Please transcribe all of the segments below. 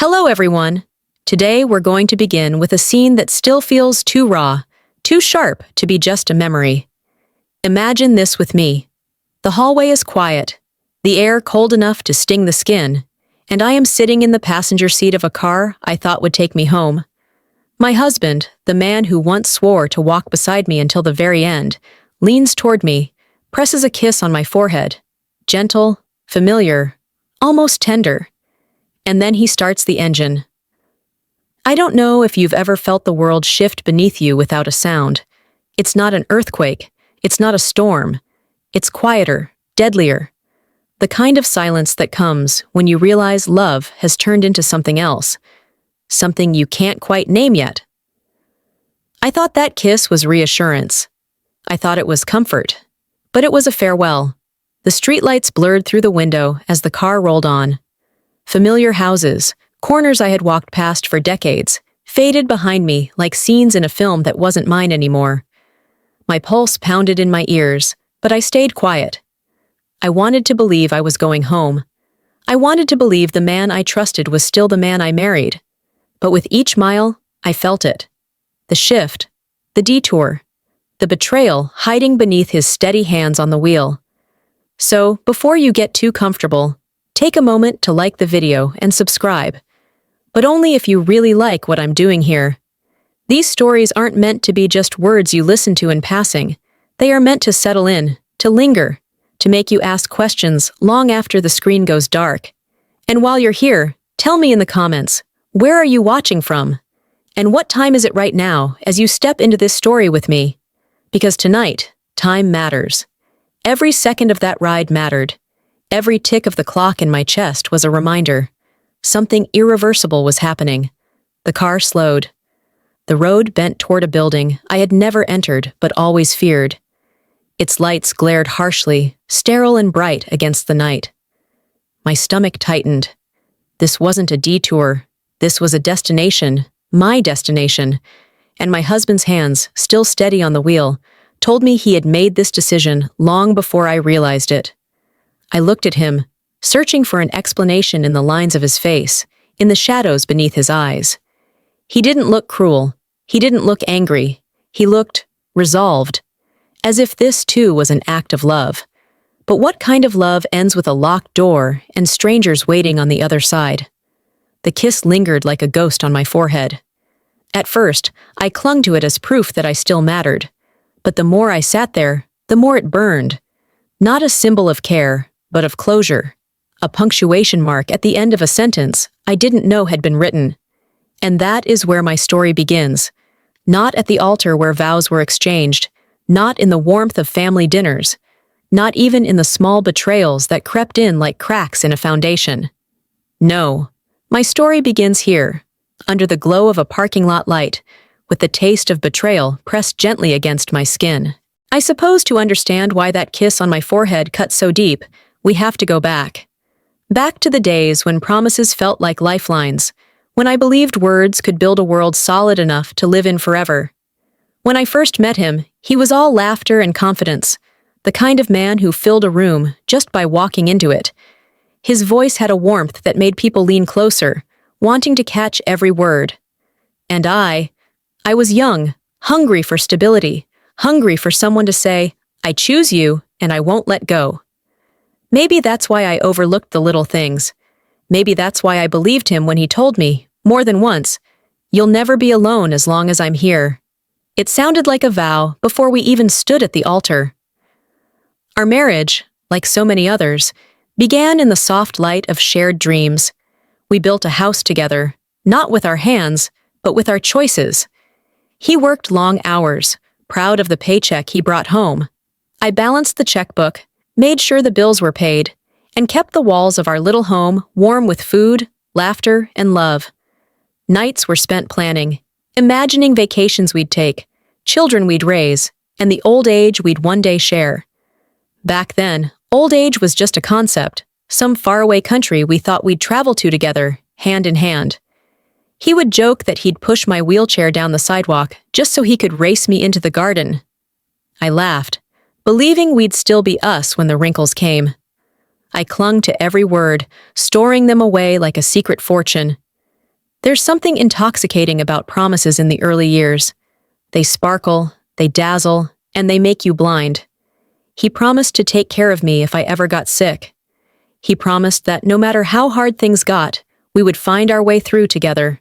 Hello, everyone. Today we're going to begin with a scene that still feels too raw, too sharp to be just a memory. Imagine this with me. The hallway is quiet, the air cold enough to sting the skin, and I am sitting in the passenger seat of a car I thought would take me home. My husband, the man who once swore to walk beside me until the very end, leans toward me, presses a kiss on my forehead. Gentle, familiar, almost tender. And then he starts the engine. I don't know if you've ever felt the world shift beneath you without a sound. It's not an earthquake. It's not a storm. It's quieter, deadlier. The kind of silence that comes when you realize love has turned into something else. Something you can't quite name yet. I thought that kiss was reassurance. I thought it was comfort. But it was a farewell. The streetlights blurred through the window as the car rolled on. Familiar houses, corners I had walked past for decades, faded behind me like scenes in a film that wasn't mine anymore. My pulse pounded in my ears, but I stayed quiet. I wanted to believe I was going home. I wanted to believe the man I trusted was still the man I married. But with each mile, I felt it. The shift, the detour, the betrayal hiding beneath his steady hands on the wheel. So, before you get too comfortable, take a moment to like the video and subscribe. But only if you really like what I'm doing here. These stories aren't meant to be just words you listen to in passing. They are meant to settle in, to linger, to make you ask questions long after the screen goes dark. And while you're here, tell me in the comments, where are you watching from? And what time is it right now as you step into this story with me? Because tonight, time matters. Every second of that ride mattered. Every tick of the clock in my chest was a reminder. Something irreversible was happening. The car slowed. The road bent toward a building I had never entered but always feared. Its lights glared harshly, sterile and bright against the night. My stomach tightened. This wasn't a detour. This was a destination, my destination, and my husband's hands, still steady on the wheel, told me he had made this decision long before I realized it. I looked at him, searching for an explanation in the lines of his face, in the shadows beneath his eyes. He didn't look cruel. He didn't look angry. He looked resolved, as if this too was an act of love. But what kind of love ends with a locked door and strangers waiting on the other side? The kiss lingered like a ghost on my forehead. At first, I clung to it as proof that I still mattered. But the more I sat there, the more it burned. Not a symbol of care, but of closure. A punctuation mark at the end of a sentence I didn't know had been written. And that is where my story begins. Not at the altar where vows were exchanged, not in the warmth of family dinners, not even in the small betrayals that crept in like cracks in a foundation. No, my story begins here, under the glow of a parking lot light, with the taste of betrayal pressed gently against my skin. I suppose to understand why that kiss on my forehead cut so deep, we have to go back. Back to the days when promises felt like lifelines, when I believed words could build a world solid enough to live in forever. When I first met him, he was all laughter and confidence, the kind of man who filled a room just by walking into it. His voice had a warmth that made people lean closer, wanting to catch every word. And I was young, hungry for stability, hungry for someone to say, I choose you and I won't let go. Maybe that's why I overlooked the little things. Maybe that's why I believed him when he told me, more than once, you'll never be alone as long as I'm here. It sounded like a vow before we even stood at the altar. Our marriage, like so many others, began in the soft light of shared dreams. We built a house together, not with our hands, but with our choices. He worked long hours, proud of the paycheck he brought home. I balanced the checkbook, made sure the bills were paid, and kept the walls of our little home warm with food, laughter, and love. Nights were spent planning, imagining vacations we'd take, children we'd raise, and the old age we'd one day share. Back then, old age was just a concept, some faraway country we thought we'd travel to together, hand in hand. He would joke that he'd push my wheelchair down the sidewalk just so he could race me into the garden. I laughed, believing we'd still be us when the wrinkles came. I clung to every word, storing them away like a secret fortune. There's something intoxicating about promises in the early years. They sparkle, they dazzle, and they make you blind. He promised to take care of me if I ever got sick. He promised that no matter how hard things got, we would find our way through together.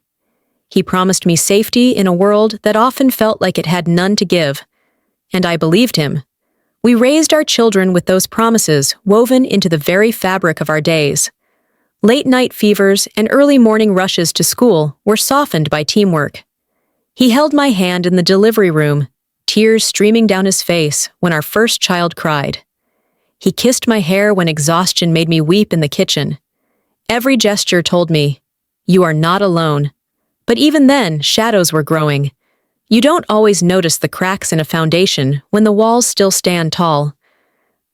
He promised me safety in a world that often felt like it had none to give. And I believed him. We raised our children with those promises woven into the very fabric of our days. Late-night fevers and early morning rushes to school were softened by teamwork. He held my hand in the delivery room, tears streaming down his face when our first child cried. He kissed my hair when exhaustion made me weep in the kitchen. Every gesture told me, "You are not alone." But even then, shadows were growing. You don't always notice the cracks in a foundation when the walls still stand tall.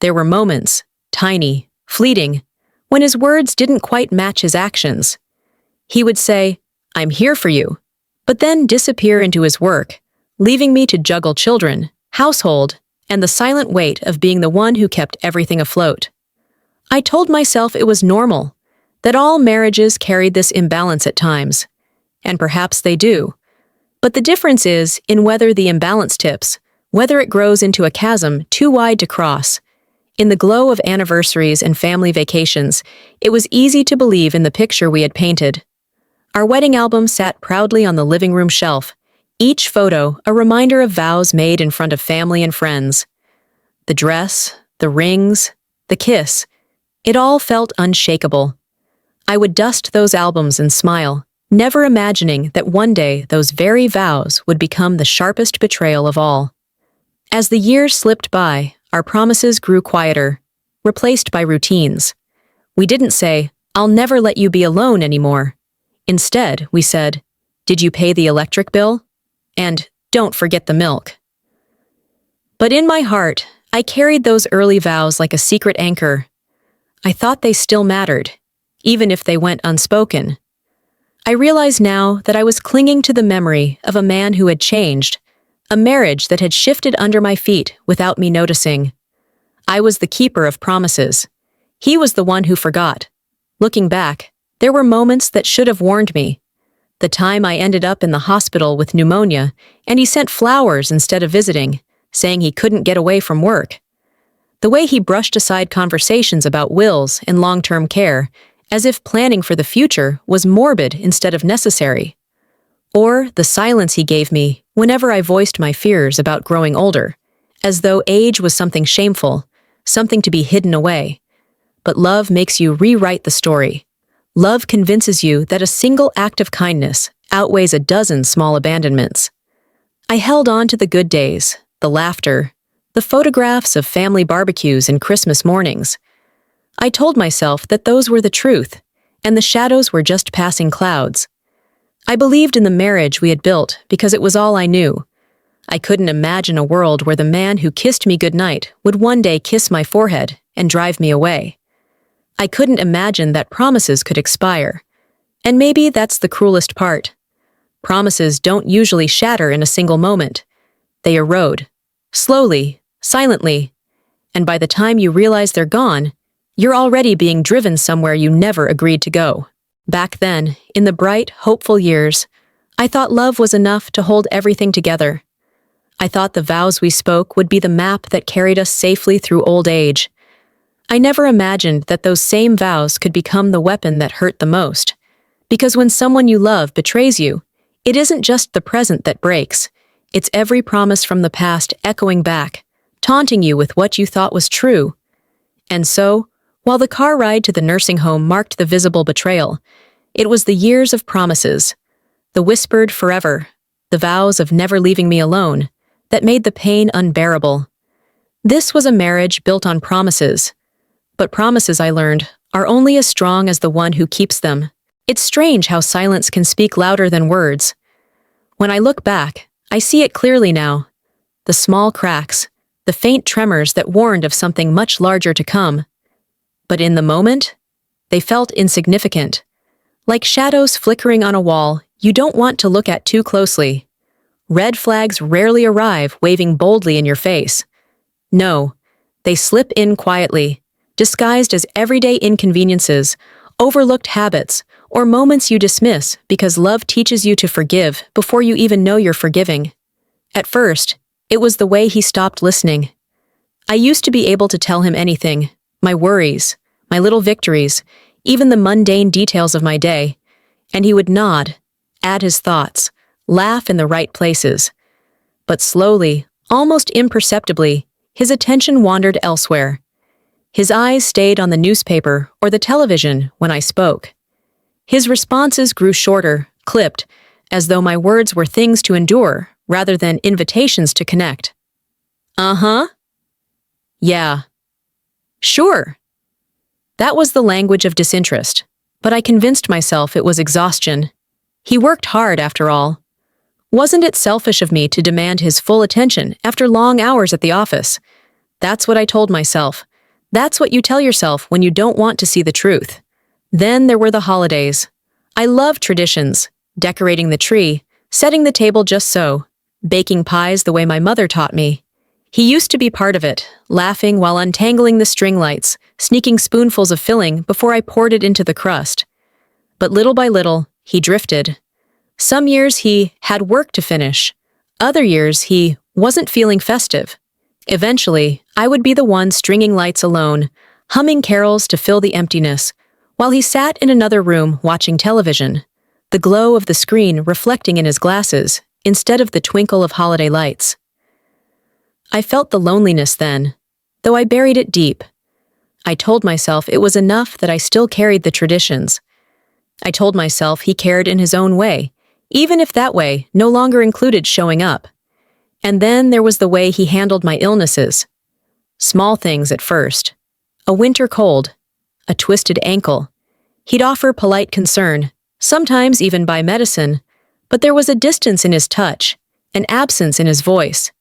There were moments, tiny, fleeting, when his words didn't quite match his actions. He would say, "I'm here for you," but then disappear into his work, leaving me to juggle children, household, and the silent weight of being the one who kept everything afloat. I told myself it was normal, that all marriages carried this imbalance at times, and perhaps they do. But the difference is in whether the imbalance tips, whether it grows into a chasm too wide to cross. In the glow of anniversaries and family vacations, it was easy to believe in the picture we had painted. Our wedding album sat proudly on the living room shelf, each photo a reminder of vows made in front of family and friends. The dress, the rings, the kiss, it all felt unshakable. I would dust those albums and smile, never imagining that one day those very vows would become the sharpest betrayal of all. As the years slipped by, our promises grew quieter, replaced by routines. We didn't say, "I'll never let you be alone anymore." Instead, we said, "Did you pay the electric bill?" And "Don't forget the milk." But in my heart, I carried those early vows like a secret anchor. I thought they still mattered, even if they went unspoken. I realize now that I was clinging to the memory of a man who had changed, a marriage that had shifted under my feet without me noticing. I was the keeper of promises. He was the one who forgot. Looking back, there were moments that should have warned me. The time I ended up in the hospital with pneumonia, and he sent flowers instead of visiting, saying he couldn't get away from work. The way he brushed aside conversations about wills and long-term care, as if planning for the future was morbid instead of necessary. Or the silence he gave me whenever I voiced my fears about growing older, as though age was something shameful, something to be hidden away. But love makes you rewrite the story. Love convinces you that a single act of kindness outweighs a dozen small abandonments. I held on to the good days, the laughter, the photographs of family barbecues and Christmas mornings. I told myself that those were the truth, and the shadows were just passing clouds. I believed in the marriage we had built because it was all I knew. I couldn't imagine a world where the man who kissed me goodnight would one day kiss my forehead and drive me away. I couldn't imagine that promises could expire. And maybe that's the cruelest part. Promises don't usually shatter in a single moment. They erode, slowly, silently, and by the time you realize they're gone, you're already being driven somewhere you never agreed to go. Back then, in the bright, hopeful years, I thought love was enough to hold everything together. I thought the vows we spoke would be the map that carried us safely through old age. I never imagined that those same vows could become the weapon that hurt the most. Because when someone you love betrays you, it isn't just the present that breaks. It's every promise from the past echoing back, taunting you with what you thought was true. And so, while the car ride to the nursing home marked the visible betrayal, it was the years of promises, the whispered forever, the vows of never leaving me alone, that made the pain unbearable. This was a marriage built on promises. But promises, I learned, are only as strong as the one who keeps them. It's strange how silence can speak louder than words. When I look back, I see it clearly now. The small cracks, the faint tremors that warned of something much larger to come. But in the moment, they felt insignificant. Like shadows flickering on a wall you don't want to look at too closely. Red flags rarely arrive waving boldly in your face. No, they slip in quietly, disguised as everyday inconveniences, overlooked habits, or moments you dismiss because love teaches you to forgive before you even know you're forgiving. At first, it was the way he stopped listening. I used to be able to tell him anything, my worries, my little victories, even the mundane details of my day, and he would nod, add his thoughts, laugh in the right places. But slowly, almost imperceptibly, his attention wandered elsewhere. His eyes stayed on the newspaper or the television when I spoke. His responses grew shorter, clipped, as though my words were things to endure rather than invitations to connect. Uh-huh. Yeah. Sure. That was the language of disinterest, but I convinced myself it was exhaustion. He worked hard, after all. Wasn't it selfish of me to demand his full attention after long hours at the office? That's what I told myself. That's what you tell yourself when you don't want to see the truth. Then there were the holidays. I loved traditions, decorating the tree, setting the table just so, baking pies the way my mother taught me. He used to be part of it, laughing while untangling the string lights, sneaking spoonfuls of filling before I poured it into the crust. But little by little, he drifted. Some years he had work to finish. Other years he wasn't feeling festive. Eventually, I would be the one stringing lights alone, humming carols to fill the emptiness, while he sat in another room watching television, the glow of the screen reflecting in his glasses instead of the twinkle of holiday lights. I felt the loneliness then, though I buried it deep. I told myself it was enough that I still carried the traditions. I told myself he cared in his own way, even if that way no longer included showing up. And then there was the way he handled my illnesses. Small things at first. A winter cold, a twisted ankle. He'd offer polite concern, sometimes even buy medicine, but there was a distance in his touch, an absence in his voice.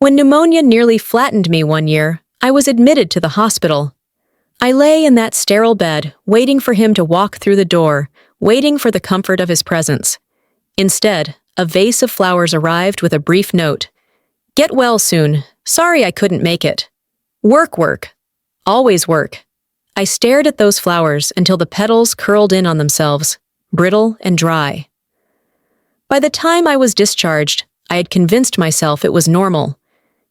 When pneumonia nearly flattened me one year, I was admitted to the hospital. I lay in that sterile bed, waiting for him to walk through the door, waiting for the comfort of his presence. Instead, a vase of flowers arrived with a brief note. "Get well soon. Sorry I couldn't make it." Work. Always work. I stared at those flowers until the petals curled in on themselves, brittle and dry. By the time I was discharged, I had convinced myself it was normal.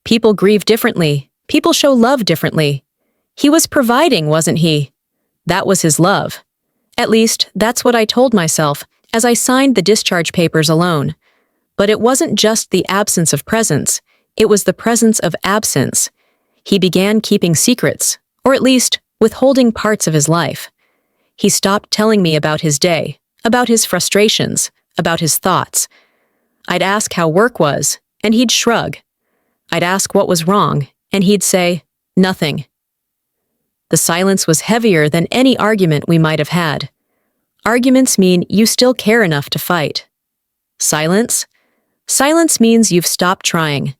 People grieve differently. People show love differently. He was providing, wasn't he? That was his love. At least, that's what I told myself as I signed the discharge papers alone. But it wasn't just the absence of presence. It was the presence of absence. He began keeping secrets, or at least withholding parts of his life. He stopped telling me about his day, about his frustrations, about his thoughts. I'd ask how work was, and he'd shrug. I'd ask what was wrong, and he'd say, "Nothing." The silence was heavier than any argument we might have had. Arguments mean you still care enough to fight. Silence? Silence means you've stopped trying.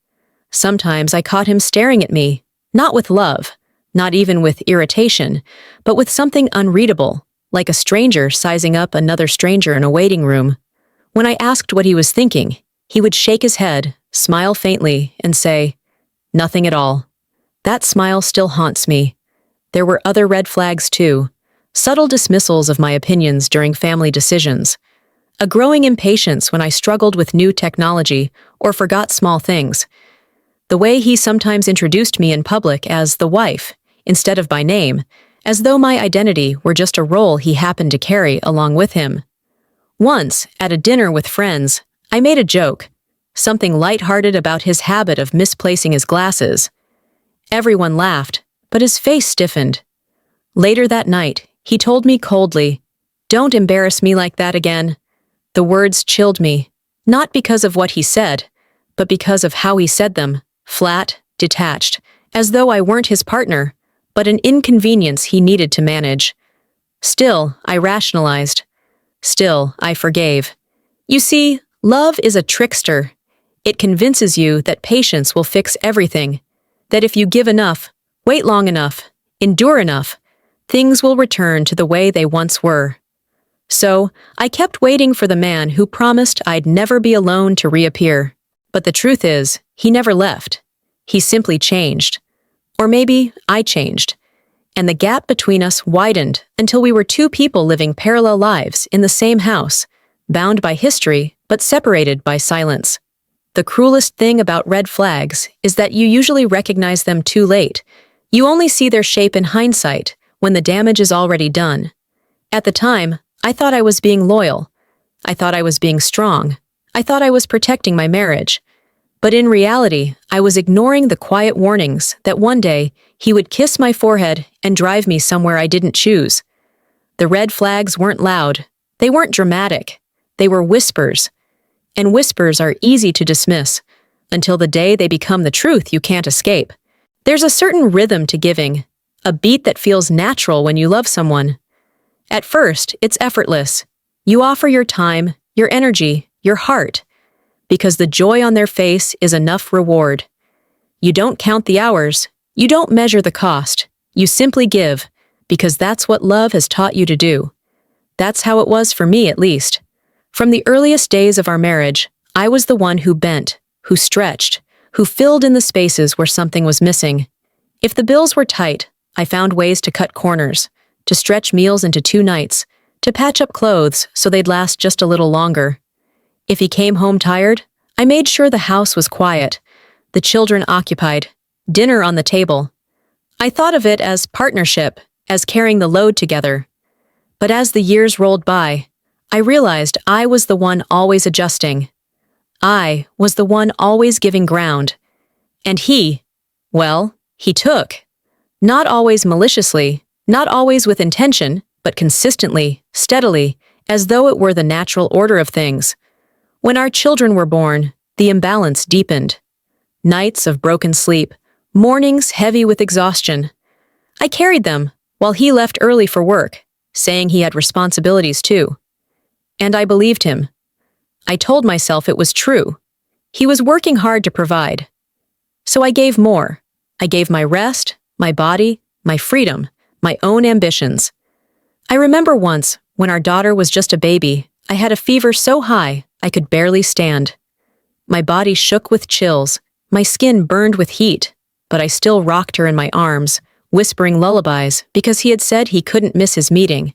Sometimes I caught him staring at me, not with love, not even with irritation, but with something unreadable, like a stranger sizing up another stranger in a waiting room. When I asked what he was thinking, he would shake his head, smile faintly, and say, "Nothing at all." That smile still haunts me. There were other red flags too, subtle dismissals of my opinions during family decisions, a growing impatience when I struggled with new technology or forgot small things, the way he sometimes introduced me in public as the wife, instead of by name, as though my identity were just a role he happened to carry along with him. Once, at a dinner with friends, I made a joke, something lighthearted about his habit of misplacing his glasses. Everyone laughed, but his face stiffened. Later that night, he told me coldly, "Don't embarrass me like that again." The words chilled me, not because of what he said, but because of how he said them, flat, detached, as though I weren't his partner, but an inconvenience he needed to manage. Still, I rationalized. Still, I forgave. You see, love is a trickster. It convinces you that patience will fix everything, that if you give enough, wait long enough, endure enough, things will return to the way they once were. So, I kept waiting for the man who promised I'd never be alone to reappear. But the truth is, he never left. He simply changed. Or maybe I changed. and the gap between us widened until we were two people living parallel lives in the same house, bound by history but separated by silence. The cruelest thing about red flags is that you usually recognize them too late. You only see their shape in hindsight, when the damage is already done. At the time, I thought I was being loyal. I thought I was being strong. I thought I was protecting my marriage. But in reality, I was ignoring the quiet warnings that one day he would kiss my forehead and drive me somewhere I didn't choose. The red flags weren't loud. They weren't dramatic. They were whispers. And whispers are easy to dismiss until the day they become the truth you can't escape. There's a certain rhythm to giving, a beat that feels natural when you love someone. At first, it's effortless. You offer your time, your energy, your heart, because the joy on their face is enough reward. You don't count the hours, you don't measure the cost, you simply give, because that's what love has taught you to do. That's how it was for me, at least. From the earliest days of our marriage, I was the one who bent, who stretched, who filled in the spaces where something was missing. If the bills were tight, I found ways to cut corners, to stretch meals into 2 nights, to patch up clothes so they'd last just a little longer. If he came home tired, I made sure the house was quiet, the children occupied, dinner on the table. I thought of it as partnership, as carrying the load together. But as the years rolled by, I realized I was the one always adjusting. I was the one always giving ground. And he took. Not always maliciously, not always with intention, but consistently, steadily, as though it were the natural order of things. When our children were born, the imbalance deepened. Nights of broken sleep, mornings heavy with exhaustion. I carried them, while he left early for work, saying he had responsibilities too. And I believed him. I told myself it was true. He was working hard to provide. So I gave more. I gave my rest, my body, my freedom, my own ambitions. I remember once, when our daughter was just a baby, I had a fever so high I could barely stand. My body shook with chills, my skin burned with heat, but I still rocked her in my arms, whispering lullabies because he had said he couldn't miss his meeting.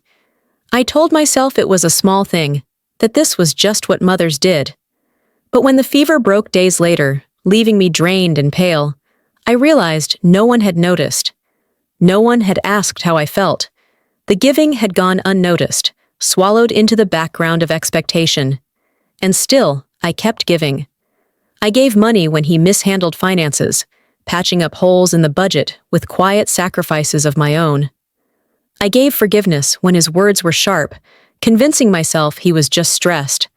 I told myself it was a small thing, that this was just what mothers did. But when the fever broke days later, leaving me drained and pale, I realized no one had noticed. No one had asked how I felt. The giving had gone unnoticed, swallowed into the background of expectation. And still, I kept giving. I gave money when he mishandled finances, patching up holes in the budget with quiet sacrifices of my own. I gave forgiveness when his words were sharp, convincing myself he was just stressed.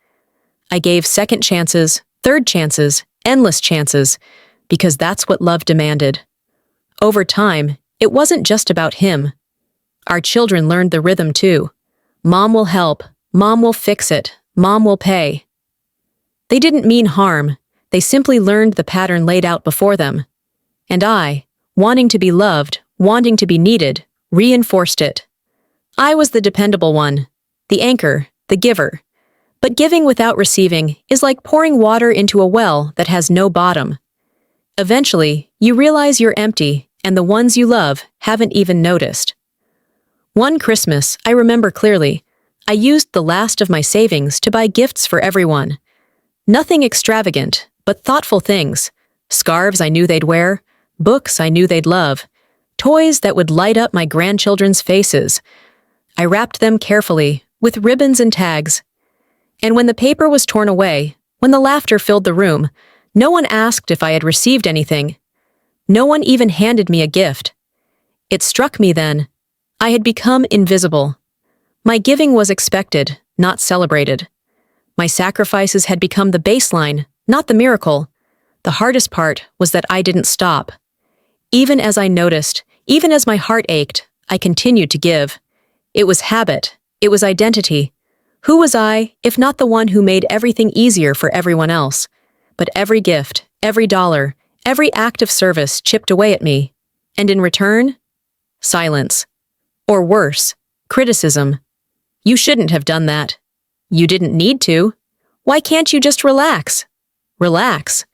I gave second chances, third chances, endless chances, because that's what love demanded. Over time, it wasn't just about him. Our children learned the rhythm too. Mom will help, mom will fix it, mom will pay. They didn't mean harm, they simply learned the pattern laid out before them. And I, wanting to be loved, wanting to be needed, reinforced it. I was the dependable one, the anchor, the giver. But giving without receiving is like pouring water into a well that has no bottom. Eventually, you realize you're empty, and the ones you love haven't even noticed. One Christmas, I remember clearly, I used the last of my savings to buy gifts for everyone. Nothing extravagant, but thoughtful things. Scarves I knew they'd wear, books I knew they'd love, toys that would light up my grandchildren's faces. I wrapped them carefully, with ribbons and tags. And when the paper was torn away, when the laughter filled the room, no one asked if I had received anything. No one even handed me a gift. It struck me then. I had become invisible. My giving was expected, not celebrated. My sacrifices had become the baseline, not the miracle. The hardest part was that I didn't stop. Even as I noticed, even as my heart ached, I continued to give. It was habit. It was identity. Who was I, if not the one who made everything easier for everyone else? But every gift, every dollar, every act of service chipped away at me. And in return, silence. Or worse, criticism. You shouldn't have done that. You didn't need to. Why can't you just relax? Relax.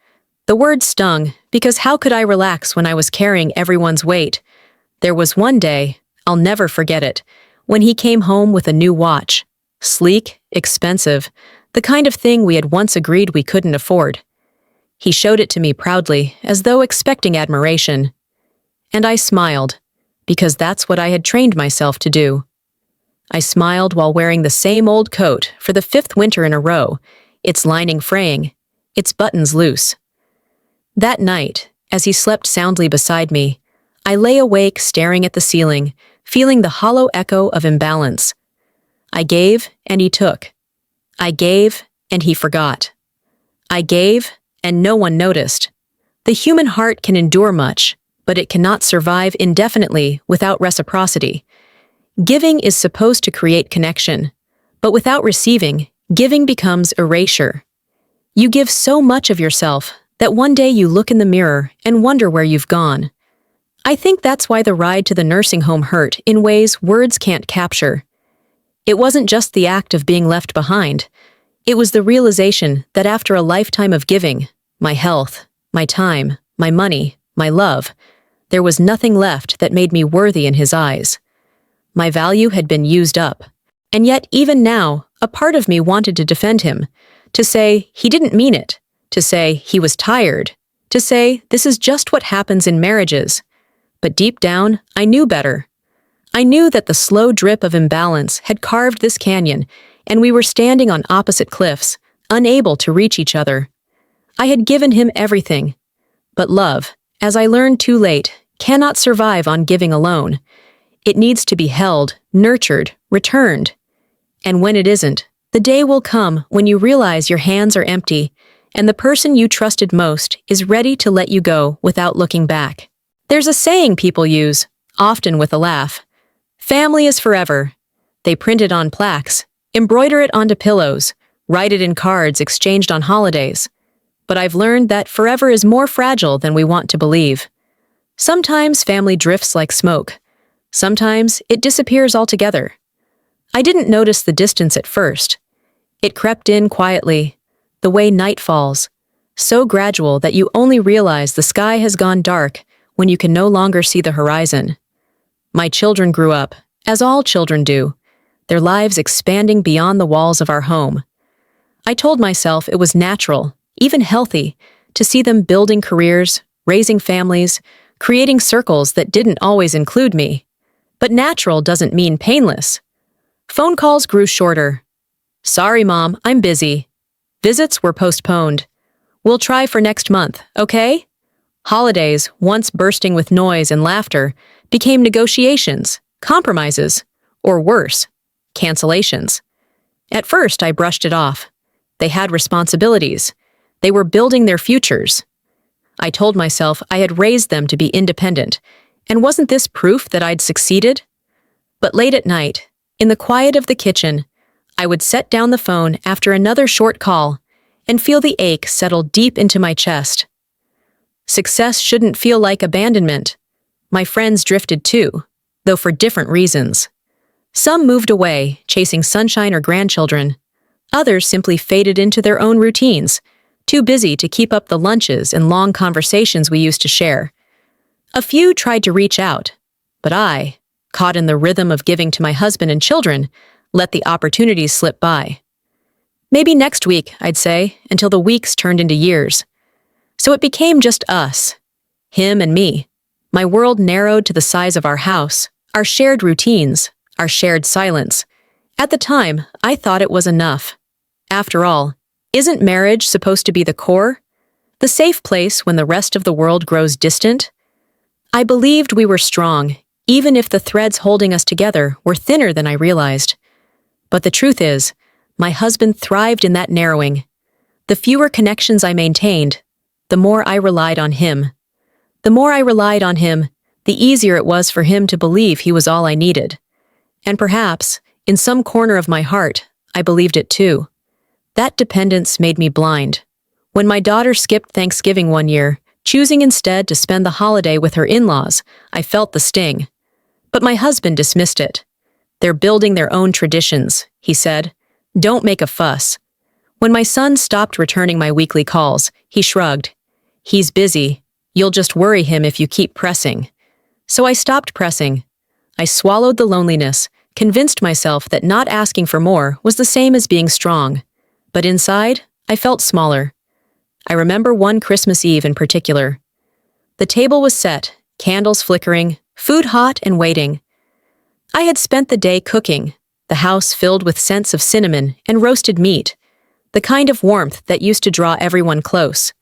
The word stung, because how could I relax when I was carrying everyone's weight? There was one day, I'll never forget it, when he came home with a new watch. Sleek, expensive, the kind of thing we had once agreed we couldn't afford. He showed it to me proudly, as though expecting admiration. And I smiled, because that's what I had trained myself to do. I smiled while wearing the same old coat for the 5th winter in a row, its lining fraying, its buttons loose. That night, as he slept soundly beside me, I lay awake staring at the ceiling, feeling the hollow echo of imbalance. I gave, and he took. I gave, and he forgot. I gave, and no one noticed. The human heart can endure much, but it cannot survive indefinitely without reciprocity. Giving is supposed to create connection, but without receiving, giving becomes erasure. You give so much of yourself that one day you look in the mirror and wonder where you've gone. I think that's why the ride to the nursing home hurt in ways words can't capture. It wasn't just the act of being left behind. It was the realization that after a lifetime of giving, my health, my time, my money, my love, there was nothing left that made me worthy in his eyes. My value had been used up. And yet, even now, a part of me wanted to defend him, to say he didn't mean it, to say he was tired, to say this is just what happens in marriages. But deep down, I knew better. I knew that the slow drip of imbalance had carved this canyon, and we were standing on opposite cliffs, unable to reach each other. I had given him everything. But love, as I learned too late, cannot survive on giving alone. It needs to be held, nurtured, returned. And when it isn't, the day will come when you realize your hands are empty, and the person you trusted most is ready to let you go without looking back. There's a saying people use, often with a laugh. Family is forever. They print it on plaques, embroider it onto pillows, write it in cards exchanged on holidays. But I've learned that forever is more fragile than we want to believe. Sometimes family drifts like smoke. Sometimes it disappears altogether. I didn't notice the distance at first. It crept in quietly, the way night falls, so gradual that you only realize the sky has gone dark when you can no longer see the horizon. My children grew up, as all children do, their lives expanding beyond the walls of our home. I told myself it was natural, even healthy, to see them building careers, raising families, creating circles that didn't always include me. But natural doesn't mean painless. Phone calls grew shorter. Sorry, Mom, I'm busy. Visits were postponed. We'll try for next month, okay? Holidays, once bursting with noise and laughter, became negotiations, compromises, or worse, cancellations. At first, I brushed it off. They had responsibilities. They were building their futures. I told myself I had raised them to be independent, and wasn't this proof that I'd succeeded? But late at night, in the quiet of the kitchen, I would set down the phone after another short call and feel the ache settle deep into my chest. Success shouldn't feel like abandonment. My friends drifted too, though for different reasons. Some moved away, chasing sunshine or grandchildren. Others simply faded into their own routines, too busy to keep up the lunches and long conversations we used to share. A few tried to reach out, but I, caught in the rhythm of giving to my husband and children, let the opportunities slip by. Maybe next week, I'd say, until the weeks turned into years. So it became just us, him and me. My world narrowed to the size of our house, our shared routines, our shared silence. At the time, I thought it was enough. After all, isn't marriage supposed to be the core? The safe place when the rest of the world grows distant? I believed we were strong, even if the threads holding us together were thinner than I realized. But the truth is, my husband thrived in that narrowing. The fewer connections I maintained, the more I relied on him. The more I relied on him, the easier it was for him to believe he was all I needed. And perhaps, in some corner of my heart, I believed it too. That dependence made me blind. When my daughter skipped Thanksgiving one year, choosing instead to spend the holiday with her in-laws, I felt the sting. But my husband dismissed it. They're building their own traditions, he said. Don't make a fuss. When my son stopped returning my weekly calls, he shrugged. He's busy. You'll just worry him if you keep pressing. So I stopped pressing. I swallowed the loneliness, convinced myself that not asking for more was the same as being strong. But inside, I felt smaller. I remember one Christmas Eve in particular. The table was set, candles flickering, food hot and waiting. I had spent the day cooking, the house filled with scents of cinnamon and roasted meat, the kind of warmth that used to draw everyone close.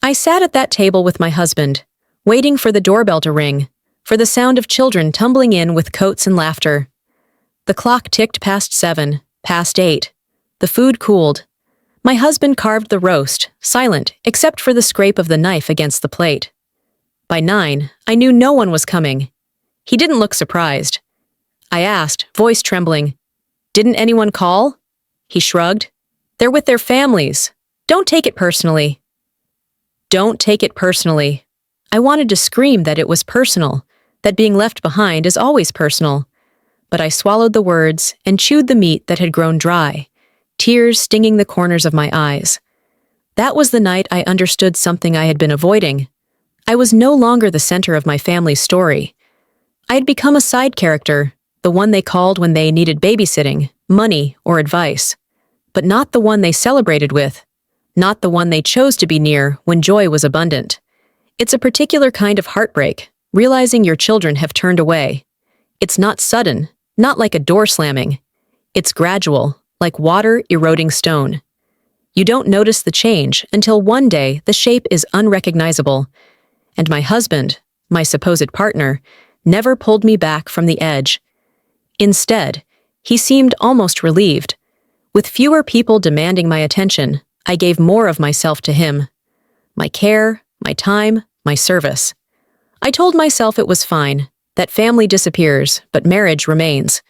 I sat at that table with my husband, waiting for the doorbell to ring, for the sound of children tumbling in with coats and laughter. The clock ticked past 7, past 8. The food cooled. My husband carved the roast, silent except for the scrape of the knife against the plate. By 9, I knew no one was coming. He didn't look surprised. I asked, voice trembling, "Didn't anyone call?" He shrugged. "They're with their families. Don't take it personally." Don't take it personally. I wanted to scream that it was personal, that being left behind is always personal. But I swallowed the words and chewed the meat that had grown dry, tears stinging the corners of my eyes. That was the night I understood something I had been avoiding. I was no longer the center of my family's story. I had become a side character, the one they called when they needed babysitting, money, or advice. But not the one they celebrated with, not the one they chose to be near when joy was abundant. It's a particular kind of heartbreak, realizing your children have turned away. It's not sudden, not like a door slamming. It's gradual, like water eroding stone. You don't notice the change until one day the shape is unrecognizable. And my husband, my supposed partner, never pulled me back from the edge. Instead, he seemed almost relieved. With fewer people demanding my attention, I gave more of myself to him. My care, my time, my service. I told myself it was fine, that family disappears, but marriage remains.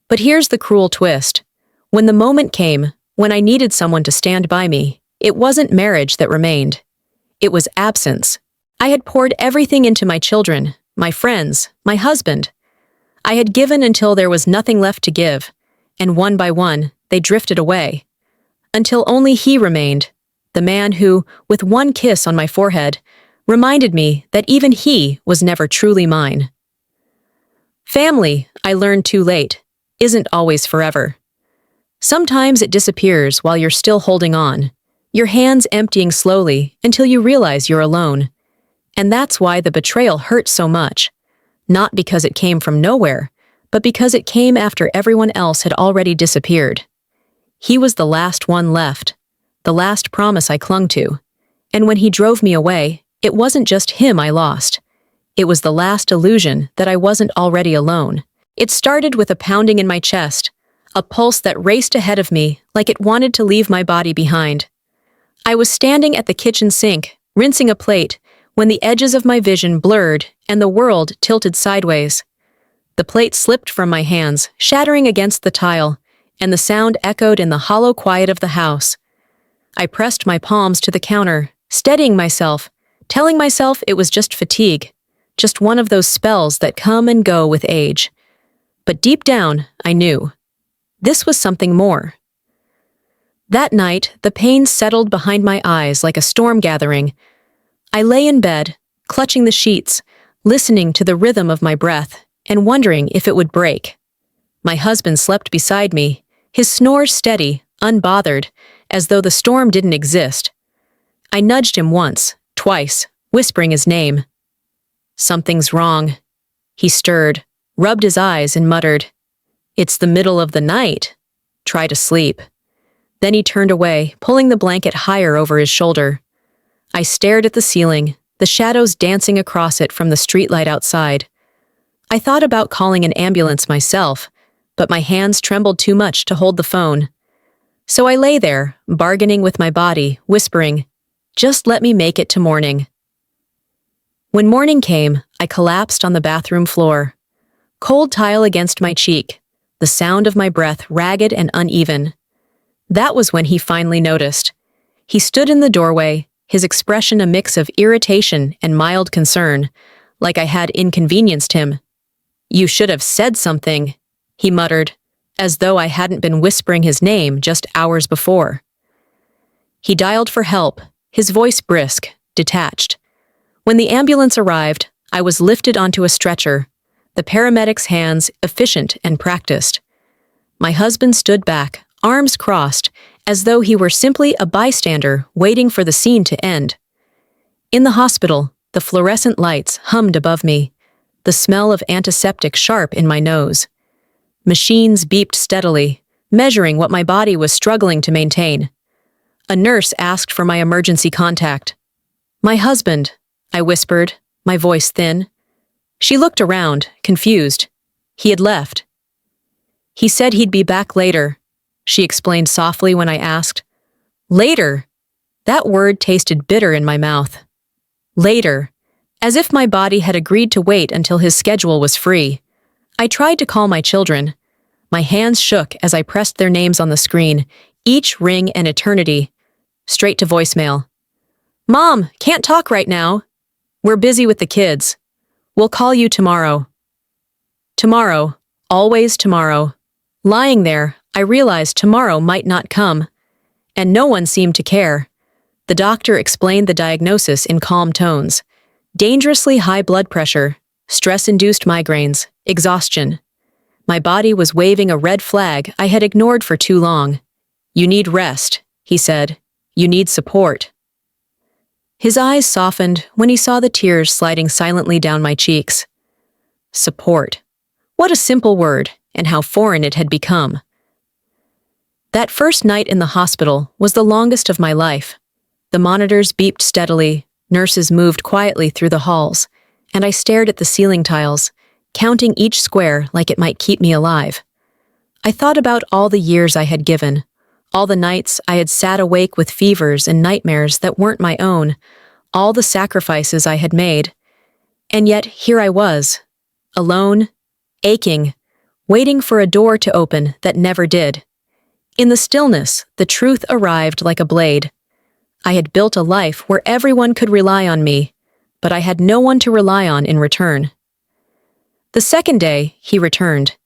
But here's the cruel twist. When the moment came, when I needed someone to stand by me, it wasn't marriage that remained. It was absence. I had poured everything into my children, my friends, my husband. I had given until there was nothing left to give, and one by one, they drifted away. Until only he remained, the man who, with one kiss on my forehead, reminded me that even he was never truly mine. Family, I learned too late, isn't always forever. Sometimes it disappears while you're still holding on, your hands emptying slowly until you realize you're alone. And that's why the betrayal hurt so much, not because it came from nowhere, but because it came after everyone else had already disappeared. He was the last one left, the last promise I clung to. And when he drove me away, it wasn't just him I lost. It was the last illusion that I wasn't already alone. It started with a pounding in my chest, a pulse that raced ahead of me like it wanted to leave my body behind. I was standing at the kitchen sink, rinsing a plate, when the edges of my vision blurred and the world tilted sideways. The plate slipped from my hands, shattering against the tile, and the sound echoed in the hollow quiet of the house. I pressed my palms to the counter, steadying myself, telling myself it was just fatigue, just one of those spells that come and go with age. But deep down, I knew. This was something more. That night, the pain settled behind my eyes like a storm gathering. I lay in bed, clutching the sheets, listening to the rhythm of my breath, and wondering if it would break. My husband slept beside me, his snores steady, unbothered, as though the storm didn't exist. I nudged him once, twice, whispering his name. "Something's wrong." He stirred, rubbed his eyes, and muttered, "It's the middle of the night. Try to sleep." Then he turned away, pulling the blanket higher over his shoulder. I stared at the ceiling, the shadows dancing across it from the streetlight outside. I thought about calling an ambulance myself, but my hands trembled too much to hold the phone. So I lay there, bargaining with my body, whispering, "Just let me make it to morning." When morning came, I collapsed on the bathroom floor. Cold tile against my cheek, the sound of my breath ragged and uneven. That was when he finally noticed. He stood in the doorway, his expression a mix of irritation and mild concern, like I had inconvenienced him. "You should have said something," he muttered, as though I hadn't been whispering his name just hours before. He dialed for help, his voice brisk, detached. When the ambulance arrived, I was lifted onto a stretcher, the paramedic's hands efficient and practiced. My husband stood back, arms crossed, as though he were simply a bystander waiting for the scene to end. In the hospital, the fluorescent lights hummed above me, the smell of antiseptic sharp in my nose. Machines beeped steadily, measuring what my body was struggling to maintain. A nurse asked for my emergency contact. "My husband," I whispered, my voice thin. She looked around, confused. He had left. "He said he'd be back later," she explained softly when I asked. Later? That word tasted bitter in my mouth. Later, as if my body had agreed to wait until his schedule was free. I tried to call my children. My hands shook as I pressed their names on the screen, each ring an eternity. Straight to voicemail. "Mom, can't talk right now. We're busy with the kids. We'll call you tomorrow." Tomorrow, always tomorrow. Lying there, I realized tomorrow might not come. And no one seemed to care. The doctor explained the diagnosis in calm tones. Dangerously high blood pressure, stress-induced migraines, exhaustion. My body was waving a red flag I had ignored for too long. "You need rest," he said. "You need support." His eyes softened when he saw the tears sliding silently down my cheeks. Support. What a simple word, and how foreign it had become. That first night in the hospital was the longest of my life. The monitors beeped steadily, nurses moved quietly through the halls, and I stared at the ceiling tiles, counting each square like it might keep me alive. I thought about all the years I had given, all the nights I had sat awake with fevers and nightmares that weren't my own, all the sacrifices I had made. And yet here I was, alone, aching, waiting for a door to open that never did. In the stillness, the truth arrived like a blade. I had built a life where everyone could rely on me, but I had no one to rely on in return. The second day, he returned.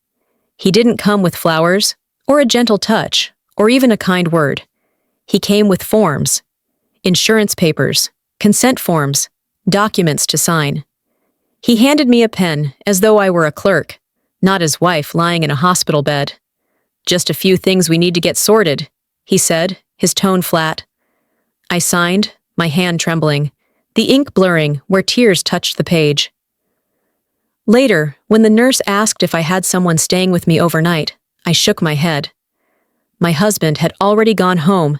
He didn't come with flowers, or a gentle touch, or even a kind word. He came with forms, insurance papers, consent forms, documents to sign. He handed me a pen as though I were a clerk, not his wife lying in a hospital bed. "Just a few things we need to get sorted," he said, his tone flat. I signed, my hand trembling, the ink blurring where tears touched the page. Later, when the nurse asked if I had someone staying with me overnight, I shook my head. My husband had already gone home.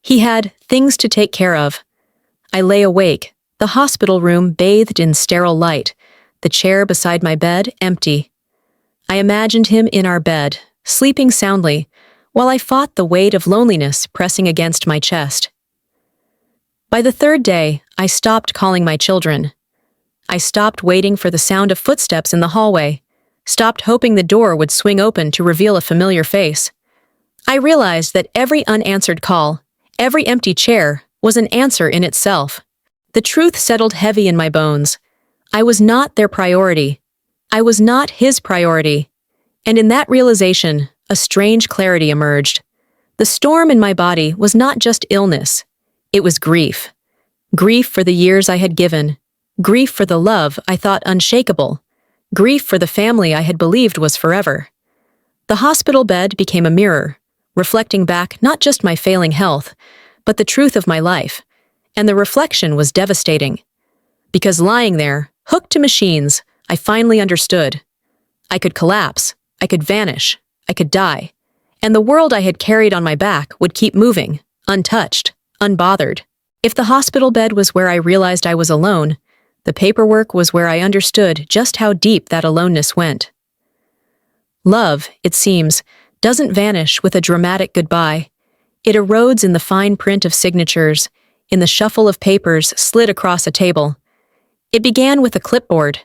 He had things to take care of. I lay awake, the hospital room bathed in sterile light, the chair beside my bed empty. I imagined him in our bed, sleeping soundly, while I fought the weight of loneliness pressing against my chest. By the third day, I stopped calling my children. I stopped waiting for the sound of footsteps in the hallway, stopped hoping the door would swing open to reveal a familiar face. I realized that every unanswered call, every empty chair, was an answer in itself. The truth settled heavy in my bones. I was not their priority. I was not his priority. And in that realization, a strange clarity emerged. The storm in my body was not just illness. It was grief. Grief for the years I had given. Grief for the love I thought unshakable. Grief for the family I had believed was forever. The hospital bed became a mirror, reflecting back not just my failing health, but the truth of my life. And the reflection was devastating. Because lying there, hooked to machines, I finally understood. I could collapse. I could vanish. I could die. And the world I had carried on my back would keep moving, untouched, unbothered. If the hospital bed was where I realized I was alone, the paperwork was where I understood just how deep that aloneness went. Love, it seems, doesn't vanish with a dramatic goodbye. It erodes in the fine print of signatures, in the shuffle of papers slid across a table. It began with a clipboard.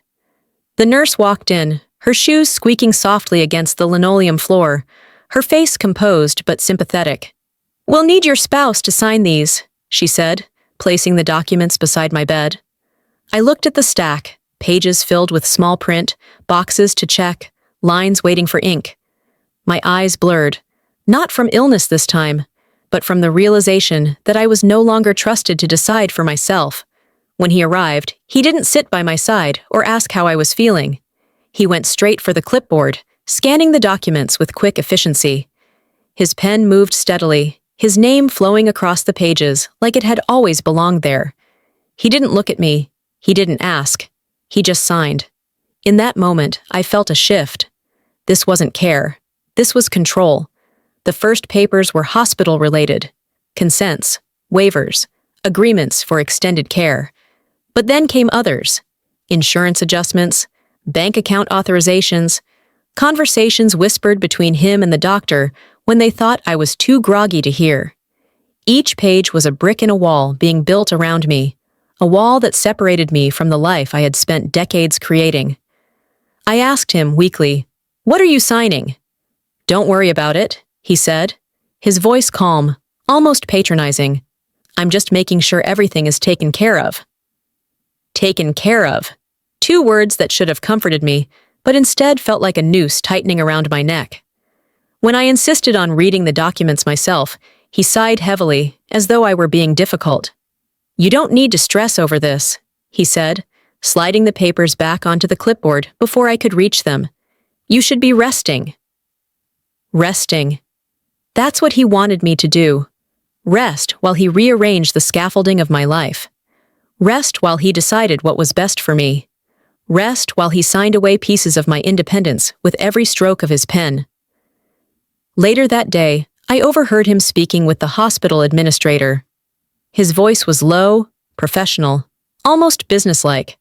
The nurse walked in, her shoes squeaking softly against the linoleum floor, her face composed but sympathetic. "We'll need your spouse to sign these," she said, placing the documents beside my bed. I looked at the stack, pages filled with small print, boxes to check, lines waiting for ink. My eyes blurred, not from illness this time, but from the realization that I was no longer trusted to decide for myself. When he arrived, he didn't sit by my side or ask how I was feeling. He went straight for the clipboard, scanning the documents with quick efficiency. His pen moved steadily, his name flowing across the pages like it had always belonged there. He didn't look at me. He didn't ask. He just signed. In that moment, I felt a shift. This wasn't care. This was control. The first papers were hospital-related. Consents, waivers, agreements for extended care. But then came others. Insurance adjustments, bank account authorizations, conversations whispered between him and the doctor when they thought I was too groggy to hear. Each page was a brick in a wall being built around me, a wall that separated me from the life I had spent decades creating. I asked him weakly, "What are you signing?" "Don't worry about it," he said, his voice calm, almost patronizing. "I'm just making sure everything is taken care of." Taken care of. Two words that should have comforted me, but instead felt like a noose tightening around my neck. When I insisted on reading the documents myself, he sighed heavily, as though I were being difficult. "You don't need to stress over this," he said, sliding the papers back onto the clipboard before I could reach them. "You should be resting." Resting. That's what he wanted me to do. Rest while he rearranged the scaffolding of my life. Rest while he decided what was best for me. Rest while he signed away pieces of my independence with every stroke of his pen. Later that day, I overheard him speaking with the hospital administrator. His voice was low, professional, almost businesslike.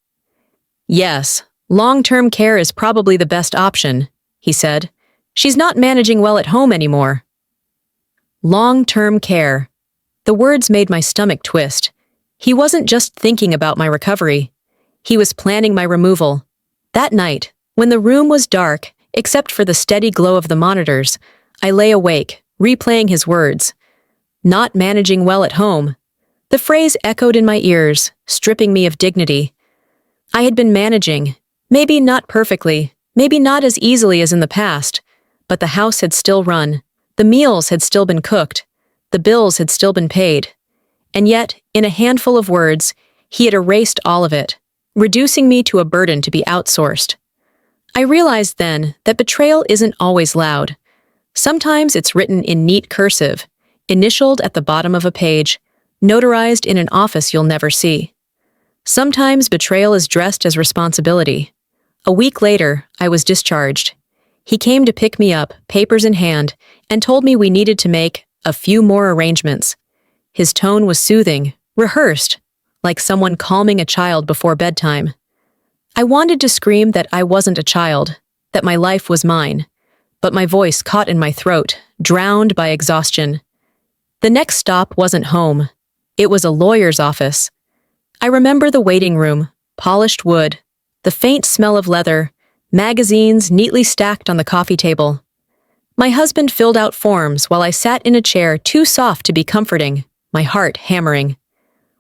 "Yes, long-term care is probably the best option," he said. "She's not managing well at home anymore." Long-term care. The words made my stomach twist. He wasn't just thinking about my recovery. He was planning my removal. That night, when the room was dark, except for the steady glow of the monitors, I lay awake, replaying his words. Not managing well at home. The phrase echoed in my ears, stripping me of dignity. I had been managing, maybe not perfectly, maybe not as easily as in the past, but the house had still run, the meals had still been cooked, the bills had still been paid. And yet, in a handful of words, he had erased all of it, reducing me to a burden to be outsourced. I realized then that betrayal isn't always loud. Sometimes it's written in neat cursive, initialed at the bottom of a page, notarized in an office you'll never see. Sometimes betrayal is dressed as responsibility. A week later, I was discharged. He came to pick me up, papers in hand, and told me we needed to make a few more arrangements. His tone was soothing, rehearsed, like someone calming a child before bedtime. I wanted to scream that I wasn't a child, that my life was mine, but my voice caught in my throat, drowned by exhaustion. The next stop wasn't home. It was a lawyer's office. I remember the waiting room, polished wood, the faint smell of leather, magazines neatly stacked on the coffee table. My husband filled out forms while I sat in a chair too soft to be comforting, my heart hammering.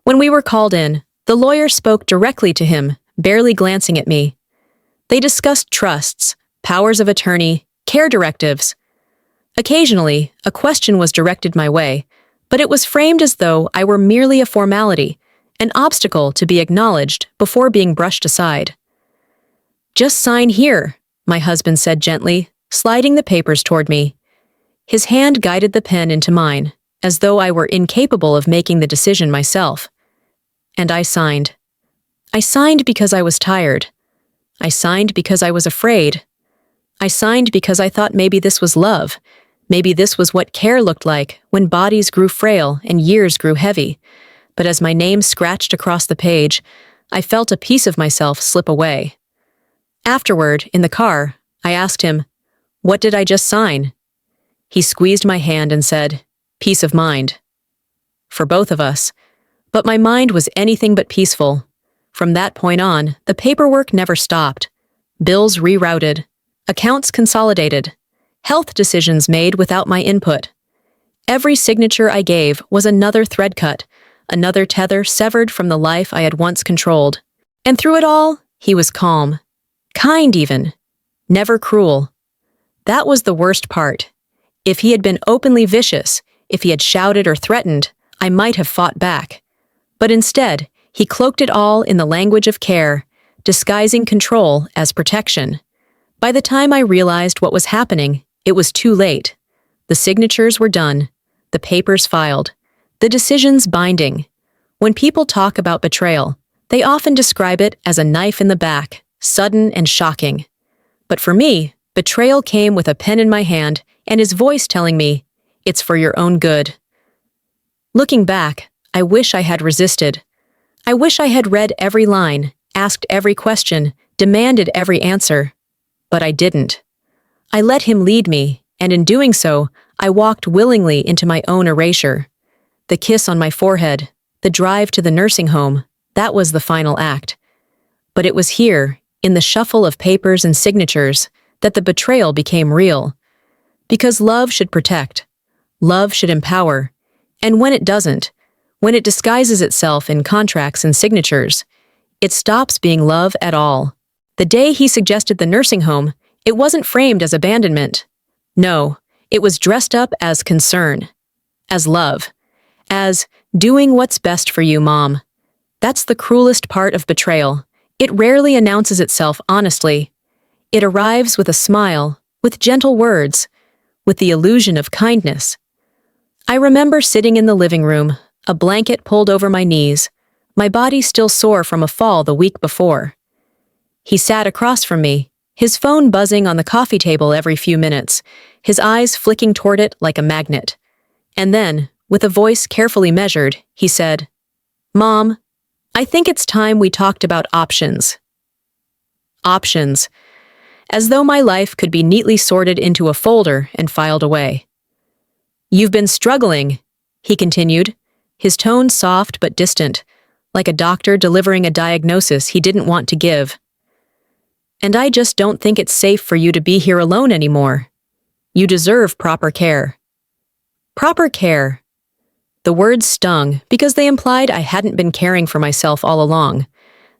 When we were called in, the lawyer spoke directly to him, barely glancing at me. They discussed trusts, powers of attorney, care directives. Occasionally, a question was directed my way, but it was framed as though I were merely a formality, an obstacle to be acknowledged before being brushed aside. "Just sign here," my husband said gently, sliding the papers toward me. His hand guided the pen into mine, as though I were incapable of making the decision myself. And I signed. I signed because I was tired. I signed because I was afraid. I signed because I thought maybe this was love. Maybe this was what care looked like when bodies grew frail and years grew heavy. But as my name scratched across the page, I felt a piece of myself slip away. Afterward, in the car, I asked him, "What did I just sign?" He squeezed my hand and said, "Peace of mind." For both of us. But my mind was anything but peaceful. From that point on, the paperwork never stopped. Bills rerouted, accounts consolidated, health decisions made without my input. Every signature I gave was another thread cut, another tether severed from the life I had once controlled. And through it all, he was calm. Kind even. Never cruel. That was the worst part. If he had been openly vicious, if he had shouted or threatened, I might have fought back. But instead, he cloaked it all in the language of care, disguising control as protection. By the time I realized what was happening, it was too late. The signatures were done, the papers filed, the decisions binding. When people talk about betrayal, they often describe it as a knife in the back, sudden and shocking. But for me, betrayal came with a pen in my hand and his voice telling me, "It's for your own good." Looking back, I wish I had resisted. I wish I had read every line, asked every question, demanded every answer. But I didn't. I let him lead me, and in doing so, I walked willingly into my own erasure. The kiss on my forehead, the drive to the nursing home, that was the final act. But it was here, in the shuffle of papers and signatures, that the betrayal became real. Because love should protect, love should empower, and when it doesn't, when it disguises itself in contracts and signatures, it stops being love at all. The day he suggested the nursing home, it wasn't framed as abandonment. No, it was dressed up as concern, as love, as doing what's best for you, Mom. That's the cruelest part of betrayal. It rarely announces itself honestly. It arrives with a smile, with gentle words, with the illusion of kindness. I remember sitting in the living room, a blanket pulled over my knees, my body still sore from a fall the week before. He sat across from me, his phone buzzing on the coffee table every few minutes, his eyes flicking toward it like a magnet. And then, with a voice carefully measured, he said, "Mom, I think it's time we talked about options." Options. As though my life could be neatly sorted into a folder and filed away. "You've been struggling," he continued, his tone soft but distant, like a doctor delivering a diagnosis he didn't want to give. "And I just don't think it's safe for you to be here alone anymore. You deserve proper care." Proper care. The words stung because they implied I hadn't been caring for myself all along,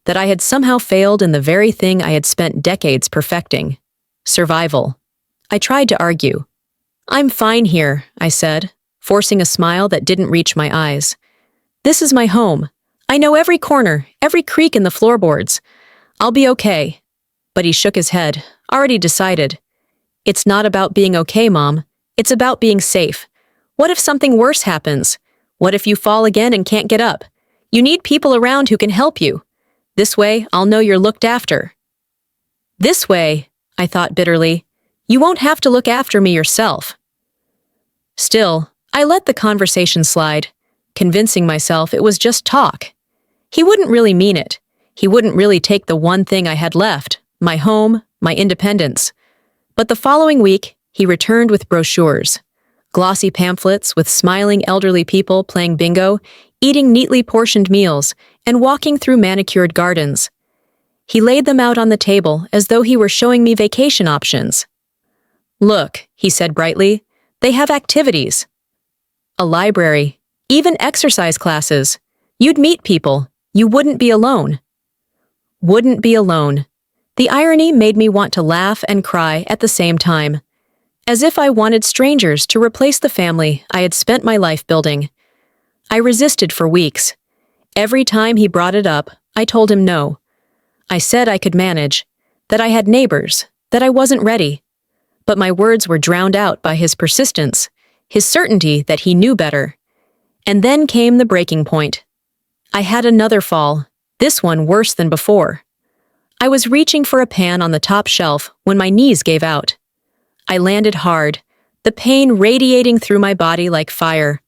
that I had somehow failed in the very thing I had spent decades perfecting: survival. I tried to argue. "I'm fine here," I said, forcing a smile that didn't reach my eyes. "This is my home. I know every corner, every creak in the floorboards. I'll be okay." But he shook his head, already decided. "It's not about being okay, Mom. It's about being safe. What if something worse happens? What if you fall again and can't get up? You need people around who can help you. This way, I'll know you're looked after." This way, I thought bitterly, you won't have to look after me yourself. Still, I let the conversation slide, convincing myself it was just talk. He wouldn't really mean it. He wouldn't really take the one thing I had left, my home, my independence. But the following week, he returned with brochures. Glossy pamphlets with smiling elderly people playing bingo, eating neatly portioned meals, and walking through manicured gardens. He laid them out on the table as though he were showing me vacation options. "Look," he said brightly, "they have activities. A library, even exercise classes. You'd meet people. You wouldn't be alone." Wouldn't be alone. The irony made me want to laugh and cry at the same time. As if I wanted strangers to replace the family I had spent my life building. I resisted for weeks. Every time he brought it up, I told him no. I said I could manage, that I had neighbors, that I wasn't ready. But my words were drowned out by his persistence, his certainty that he knew better. And then came the breaking point. I had another fall, this one worse than before. I was reaching for a pan on the top shelf when my knees gave out. I landed hard, the pain radiating through my body like fire.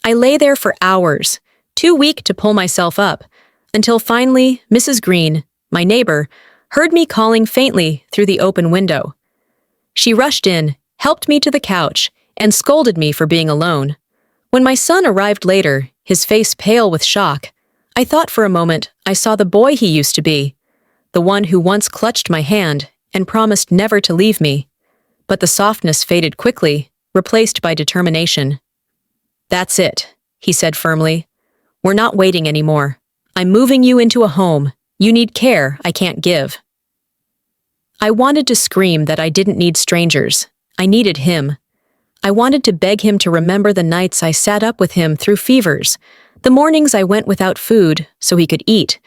I lay there for hours, too weak to pull myself up, until finally Mrs. Green, my neighbor, heard me calling faintly through the open window. She rushed in, helped me to the couch, and scolded me for being alone. When my son arrived later, his face pale with shock, I thought for a moment I saw the boy he used to be, the one who once clutched my hand and promised never to leave me. But the softness faded quickly, replaced by determination. "That's it," he said firmly. "We're not waiting anymore. I'm moving you into a home. You need care I can't give." I wanted to scream that I didn't need strangers. I needed him. I wanted to beg him to remember the nights I sat up with him through fevers, the mornings I went without food so he could eat,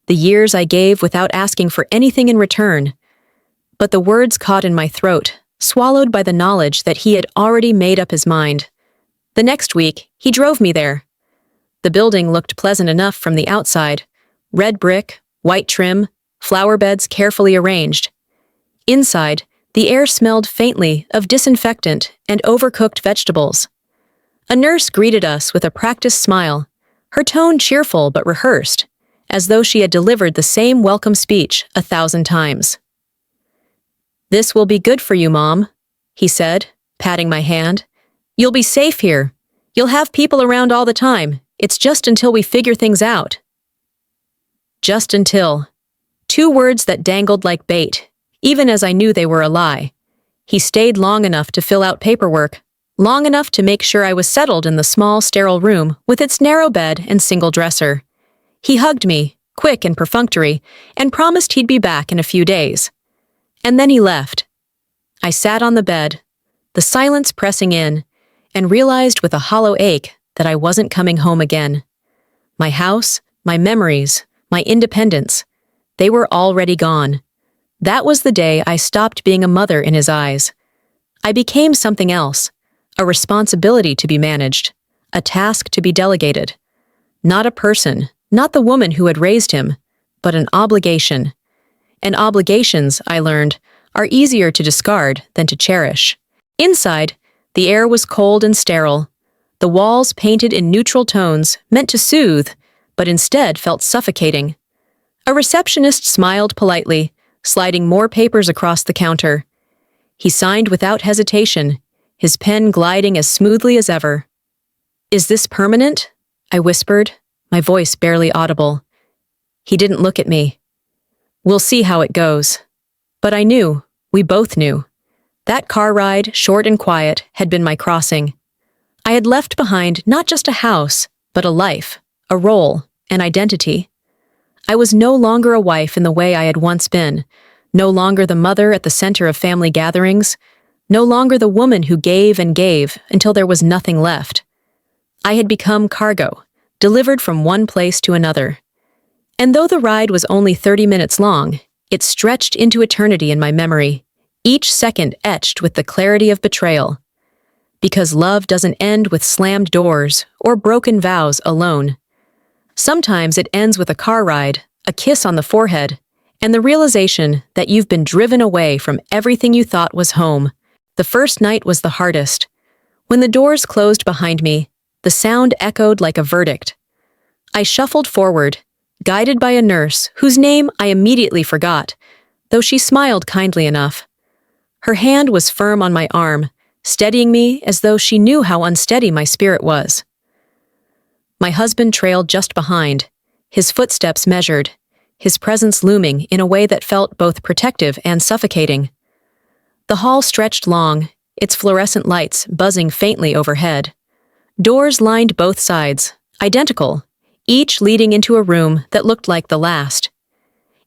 the years I gave without asking for anything in return. But the words caught in my throat, swallowed by the knowledge that he had already made up his mind. The next week, he drove me there. The building looked pleasant enough from the outside. Red brick, white trim, flower beds carefully arranged. Inside, the air smelled faintly of disinfectant and overcooked vegetables. A nurse greeted us with a practiced smile, her tone cheerful but rehearsed, as though she had delivered the same welcome speech 1,000 times. "This will be good for you, Mom," he said, patting my hand. "You'll be safe here. You'll have people around all the time. It's just until we figure things out." Just until. 2 words that dangled like bait, even as I knew they were a lie. He stayed long enough to fill out paperwork, long enough to make sure I was settled in the small, sterile room with its narrow bed and single dresser. He hugged me, quick and perfunctory, and promised he'd be back in a few days. And then he left. I sat on the bed, the silence pressing in, and realized with a hollow ache that I wasn't coming home again. My house, my memories, my independence, they were already gone. That was the day I stopped being a mother in his eyes. I became something else, a responsibility to be managed, a task to be delegated. Not a person, not the woman who had raised him, but an obligation. And obligations, I learned, are easier to discard than to cherish. Inside, the air was cold and sterile. The walls painted in neutral tones, meant to soothe, but instead felt suffocating. A receptionist smiled politely, sliding more papers across the counter. He signed without hesitation, his pen gliding as smoothly as ever. "Is this permanent?" I whispered, my voice barely audible. He didn't look at me. "We'll see how it goes." But I knew, we both knew. That car ride, short and quiet, had been my crossing. I had left behind not just a house, but a life, a role, an identity. I was no longer a wife in the way I had once been, no longer the mother at the center of family gatherings, no longer the woman who gave and gave until there was nothing left. I had become cargo, delivered from one place to another. And though the ride was only 30 minutes long, it stretched into eternity in my memory, each second etched with the clarity of betrayal. Because love doesn't end with slammed doors or broken vows alone. Sometimes it ends with a car ride, a kiss on the forehead, and the realization that you've been driven away from everything you thought was home. The first night was the hardest. When the doors closed behind me, the sound echoed like a verdict. I shuffled forward, guided by a nurse whose name I immediately forgot, though she smiled kindly enough. Her hand was firm on my arm, steadying me as though she knew how unsteady my spirit was. My husband trailed just behind, his footsteps measured, his presence looming in a way that felt both protective and suffocating. The hall stretched long, its fluorescent lights buzzing faintly overhead. Doors lined both sides, identical, each leading into a room that looked like the last.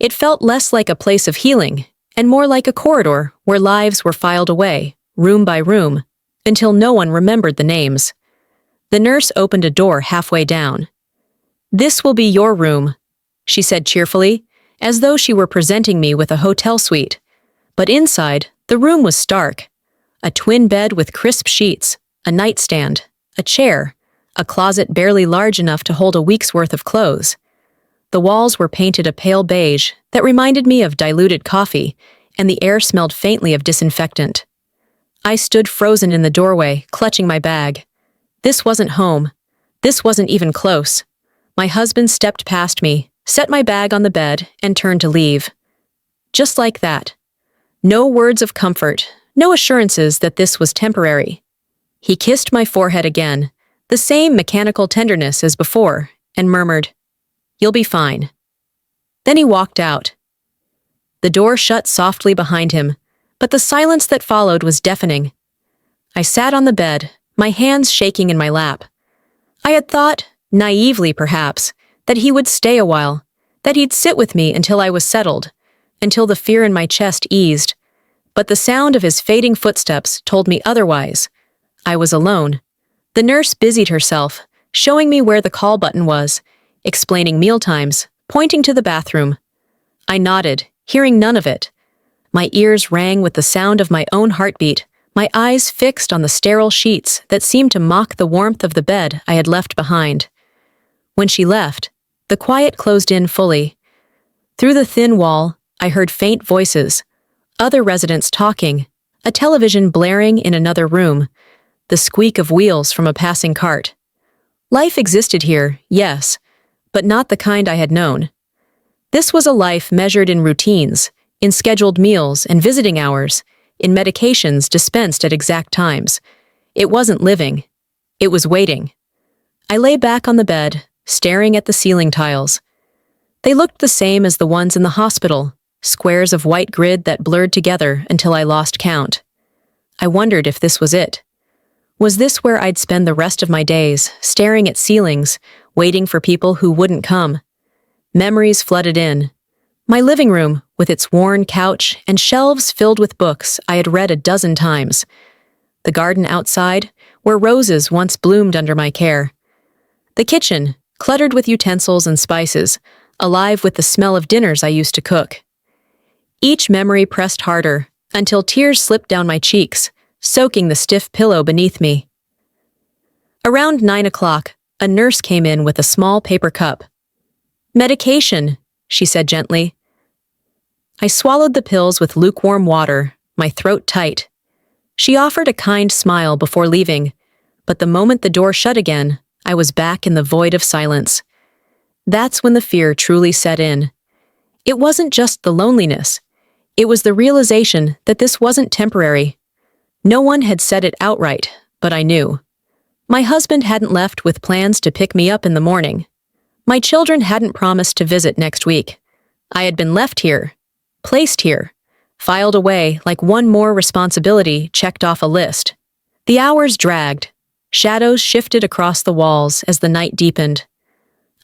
It felt less like a place of healing, and more like a corridor where lives were filed away, room by room, until no one remembered the names. The nurse opened a door halfway down. "This will be your room," she said cheerfully, as though she were presenting me with a hotel suite. But inside, the room was stark. A twin bed with crisp sheets, a nightstand, a chair, a closet barely large enough to hold a week's worth of clothes. The walls were painted a pale beige that reminded me of diluted coffee, and the air smelled faintly of disinfectant. I stood frozen in the doorway, clutching my bag. This wasn't home. This wasn't even close. My husband stepped past me, set my bag on the bed, and turned to leave. Just like that. No words of comfort, no assurances that this was temporary. He kissed my forehead again, the same mechanical tenderness as before, and murmured, "You'll be fine." Then he walked out. The door shut softly behind him, but the silence that followed was deafening. I sat on the bed, my hands shaking in my lap. I had thought, naively perhaps, that he would stay a while, that he'd sit with me until I was settled, until the fear in my chest eased. But the sound of his fading footsteps told me otherwise. I was alone. The nurse busied herself, showing me where the call button was, explaining mealtimes, pointing to the bathroom. I nodded, hearing none of it. My ears rang with the sound of my own heartbeat, my eyes fixed on the sterile sheets that seemed to mock the warmth of the bed I had left behind. When she left, the quiet closed in fully. Through the thin wall, I heard faint voices, other residents talking, a television blaring in another room, the squeak of wheels from a passing cart. Life existed here, yes, but not the kind I had known. This was a life measured in routines, in scheduled meals and visiting hours, in medications dispensed at exact times. It wasn't living. It was waiting. I lay back on the bed, staring at the ceiling tiles. They looked the same as the ones in the hospital, squares of white grid that blurred together until I lost count. I wondered if this was it. Was this where I'd spend the rest of my days, staring at ceilings, waiting for people who wouldn't come? Memories flooded in. My living room, with its worn couch and shelves filled with books I had read a dozen times. The garden outside, where roses once bloomed under my care. The kitchen, cluttered with utensils and spices, alive with the smell of dinners I used to cook. Each memory pressed harder, until tears slipped down my cheeks, soaking the stiff pillow beneath me. Around 9 o'clock, a nurse came in with a small paper cup. "Medication," she said gently. I swallowed the pills with lukewarm water, my throat tight. She offered a kind smile before leaving, but the moment the door shut again, I was back in the void of silence. That's when the fear truly set in. It wasn't just the loneliness. It was the realization that this wasn't temporary. No one had said it outright, but I knew. My husband hadn't left with plans to pick me up in the morning. My children hadn't promised to visit next week. I had been left here, placed here, filed away like one more responsibility checked off a list. The hours dragged. Shadows shifted across the walls as the night deepened.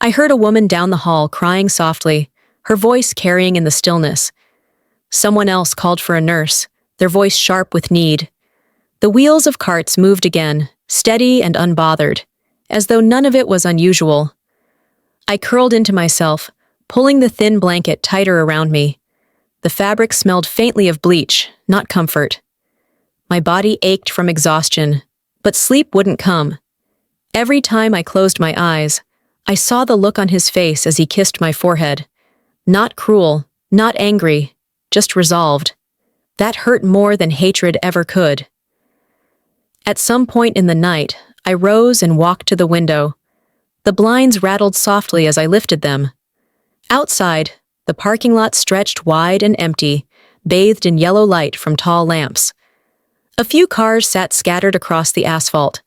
I heard a woman down the hall crying softly, her voice carrying in the stillness. Someone else called for a nurse, their voice sharp with need. The wheels of carts moved again, steady and unbothered, as though none of it was unusual. I curled into myself, pulling the thin blanket tighter around me. The fabric smelled faintly of bleach, not comfort. My body ached from exhaustion, but sleep wouldn't come. Every time I closed my eyes, I saw the look on his face as he kissed my forehead. Not cruel, not angry, just resolved. That hurt more than hatred ever could. At some point in the night, I rose and walked to the window. The blinds rattled softly as I lifted them. Outside, the parking lot stretched wide and empty, bathed in yellow light from tall lamps. A few cars sat scattered across the asphalt.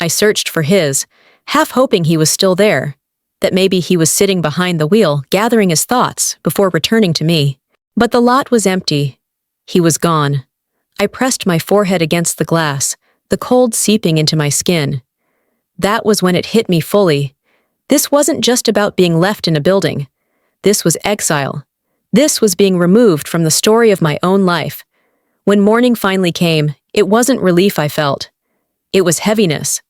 I searched for his, half hoping he was still there, that maybe he was sitting behind the wheel, gathering his thoughts before returning to me. But the lot was empty. He was gone. I pressed my forehead against the glass, the cold seeping into my skin. That was when it hit me fully. This wasn't just about being left in a building. This was exile. This was being removed from the story of my own life. When morning finally came, it wasn't relief I felt. It was heaviness.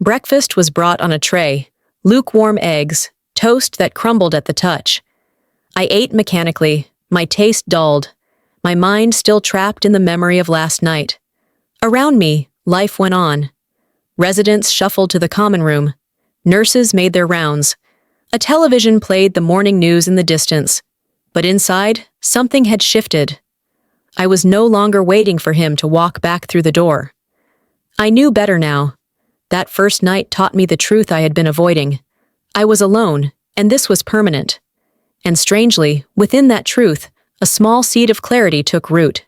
Breakfast was brought on a tray, lukewarm eggs, toast that crumbled at the touch. I ate mechanically, my taste dulled, my mind still trapped in the memory of last night. Around me, life went on. Residents shuffled to the common room. Nurses made their rounds. A television played the morning news in the distance. But inside, something had shifted. I was no longer waiting for him to walk back through the door. I knew better now. That first night taught me the truth I had been avoiding. I was alone, and this was permanent. And strangely, within that truth, a small seed of clarity took root.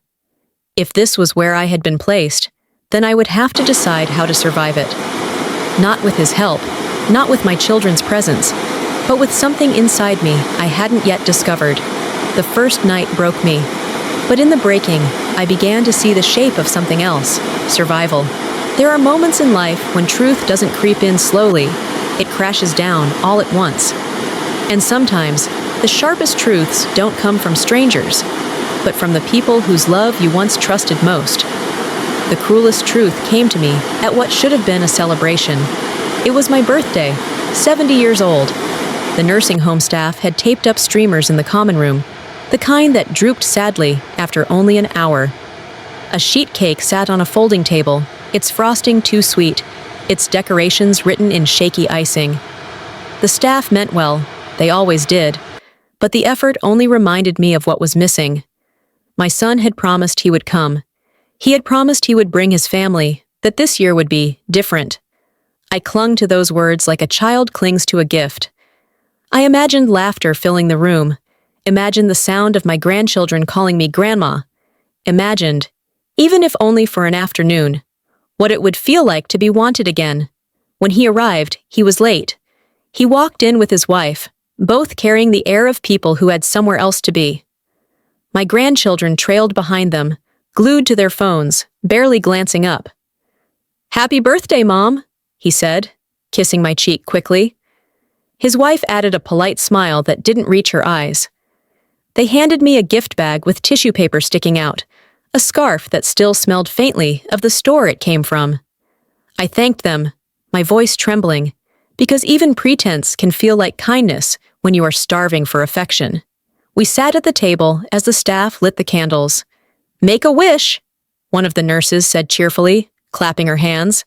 If this was where I had been placed, then I would have to decide how to survive it. Not with his help, not with my children's presence, but with something inside me I hadn't yet discovered. The first night broke me. But in the breaking, I began to see the shape of something else: survival. There are moments in life when truth doesn't creep in slowly, it crashes down all at once. And sometimes, the sharpest truths don't come from strangers, but from the people whose love you once trusted most. The cruelest truth came to me at what should have been a celebration. It was my birthday, 70 years old. The nursing home staff had taped up streamers in the common room. the kind that drooped sadly after only an hour. A sheet cake sat on a folding table, its frosting too sweet, its decorations written in shaky icing. The staff meant well, they always did, but the effort only reminded me of what was missing. My son had promised he would come. He had promised he would bring his family, that this year would be different. I clung to those words like a child clings to a gift. I imagined laughter filling the room, imagined the sound of my grandchildren calling me grandma, imagined, even if only for an afternoon, what it would feel like to be wanted again. When he arrived, he was late. He walked in with his wife, both carrying the air of people who had somewhere else to be. My grandchildren trailed behind them, glued to their phones, barely glancing up. "Happy birthday, Mom," he said, kissing my cheek quickly. His wife added a polite smile that didn't reach her eyes. They handed me a gift bag with tissue paper sticking out, a scarf that still smelled faintly of the store it came from. I thanked them, my voice trembling, because even pretense can feel like kindness when you are starving for affection. We sat at the table as the staff lit the candles. "Make a wish," one of the nurses said cheerfully, clapping her hands.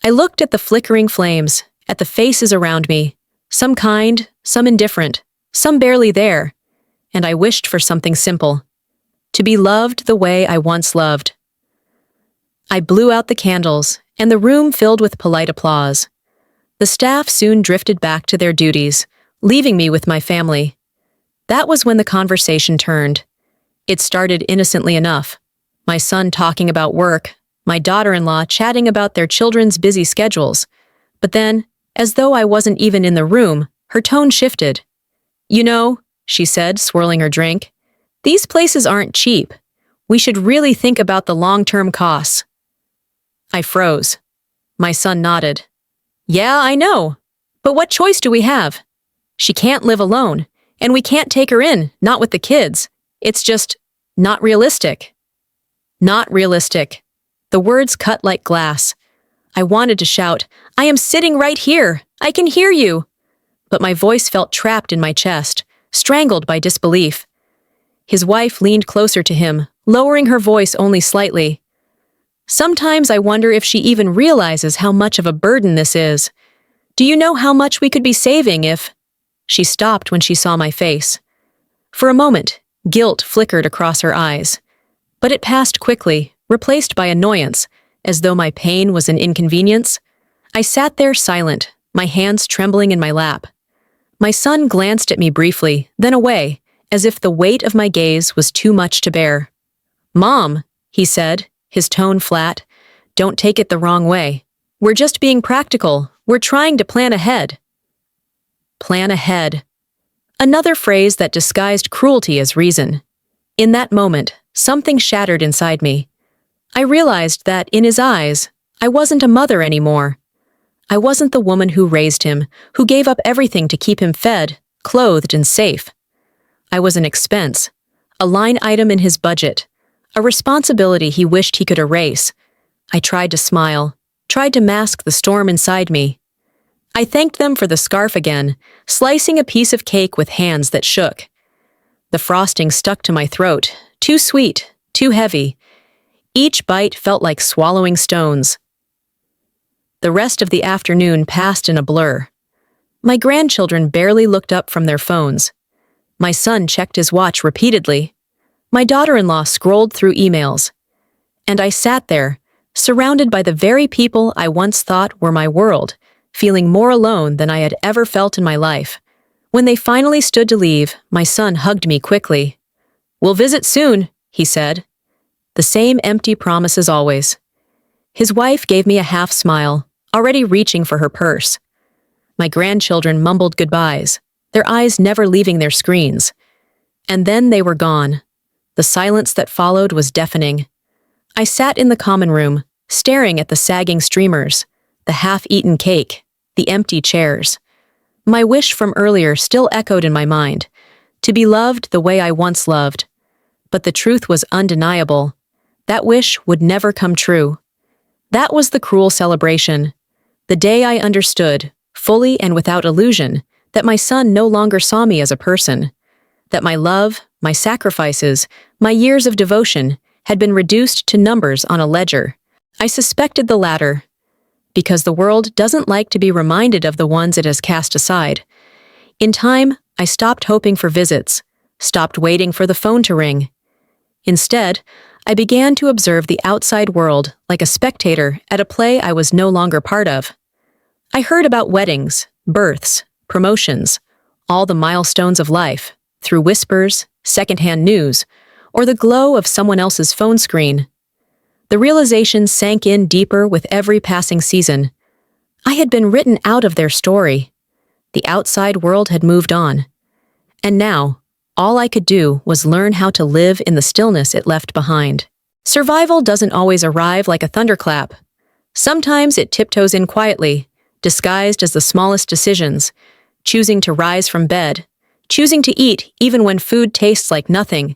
I looked at the flickering flames, at the faces around me, some kind, some indifferent, some barely there, and I wished for something simple. To be loved the way I once loved. I blew out the candles, and the room filled with polite applause. The staff soon drifted back to their duties, leaving me with my family. That was when the conversation turned. It started innocently enough. My son talking about work, my daughter-in-law chatting about their children's busy schedules. But then, as though I wasn't even in the room, her tone shifted. "You know," she said, swirling her drink, "these places aren't cheap. We should really think about the long-term costs." I froze. My son nodded. "Yeah, I know. But what choice do we have? She can't live alone, and we can't take her in, not with the kids. It's just not realistic." Not realistic. The words cut like glass. I wanted to shout, "I am sitting right here. I can hear you." But my voice felt trapped in my chest, strangled by disbelief. His wife leaned closer to him, lowering her voice only slightly. "Sometimes I wonder if she even realizes how much of a burden this is. Do you know how much we could be saving if—" She stopped when she saw my face. For a moment, guilt flickered across her eyes. But it passed quickly, replaced by annoyance, as though my pain was an inconvenience. I sat there silent, my hands trembling in my lap. My son glanced at me briefly, then away, as if the weight of my gaze was too much to bear. "Mom," he said, his tone flat, "don't take it the wrong way. We're just being practical. We're trying to plan ahead." Plan ahead. Another phrase that disguised cruelty as reason. In that moment, something shattered inside me. I realized that, in his eyes, I wasn't a mother anymore. I wasn't the woman who raised him, who gave up everything to keep him fed, clothed, and safe. I was an expense, a line item in his budget, a responsibility he wished he could erase. I tried to smile, tried to mask the storm inside me. I thanked them for the scarf again, slicing a piece of cake with hands that shook. The frosting stuck to my throat, too sweet, too heavy. Each bite felt like swallowing stones. The rest of the afternoon passed in a blur. My grandchildren barely looked up from their phones. My son checked his watch repeatedly. My daughter-in-law scrolled through emails. And I sat there, surrounded by the very people I once thought were my world, feeling more alone than I had ever felt in my life. When they finally stood to leave, my son hugged me quickly. "We'll visit soon," he said. The same empty promise as always. His wife gave me a half smile, already reaching for her purse. My grandchildren mumbled goodbyes, their eyes never leaving their screens. And then they were gone. The silence that followed was deafening. I sat in the common room, staring at the sagging streamers, the half-eaten cake, the empty chairs. My wish from earlier still echoed in my mind, to be loved the way I once loved. But the truth was undeniable. That wish would never come true. That was the cruel celebration. The day I understood, fully and without illusion, that my son no longer saw me as a person, that my love, my sacrifices, my years of devotion had been reduced to numbers on a ledger. I suspected the latter, because the world doesn't like to be reminded of the ones it has cast aside. In time, I stopped hoping for visits, stopped waiting for the phone to ring. Instead, I began to observe the outside world like a spectator at a play I was no longer part of. I heard about weddings, births, promotions, all the milestones of life, through whispers, secondhand news, or the glow of someone else's phone screen. The realization sank in deeper with every passing season. I had been written out of their story. The outside world had moved on. And now, all I could do was learn how to live in the stillness it left behind. Survival doesn't always arrive like a thunderclap. Sometimes it tiptoes in quietly, disguised as the smallest decisions, choosing to rise from bed, choosing to eat even when food tastes like nothing,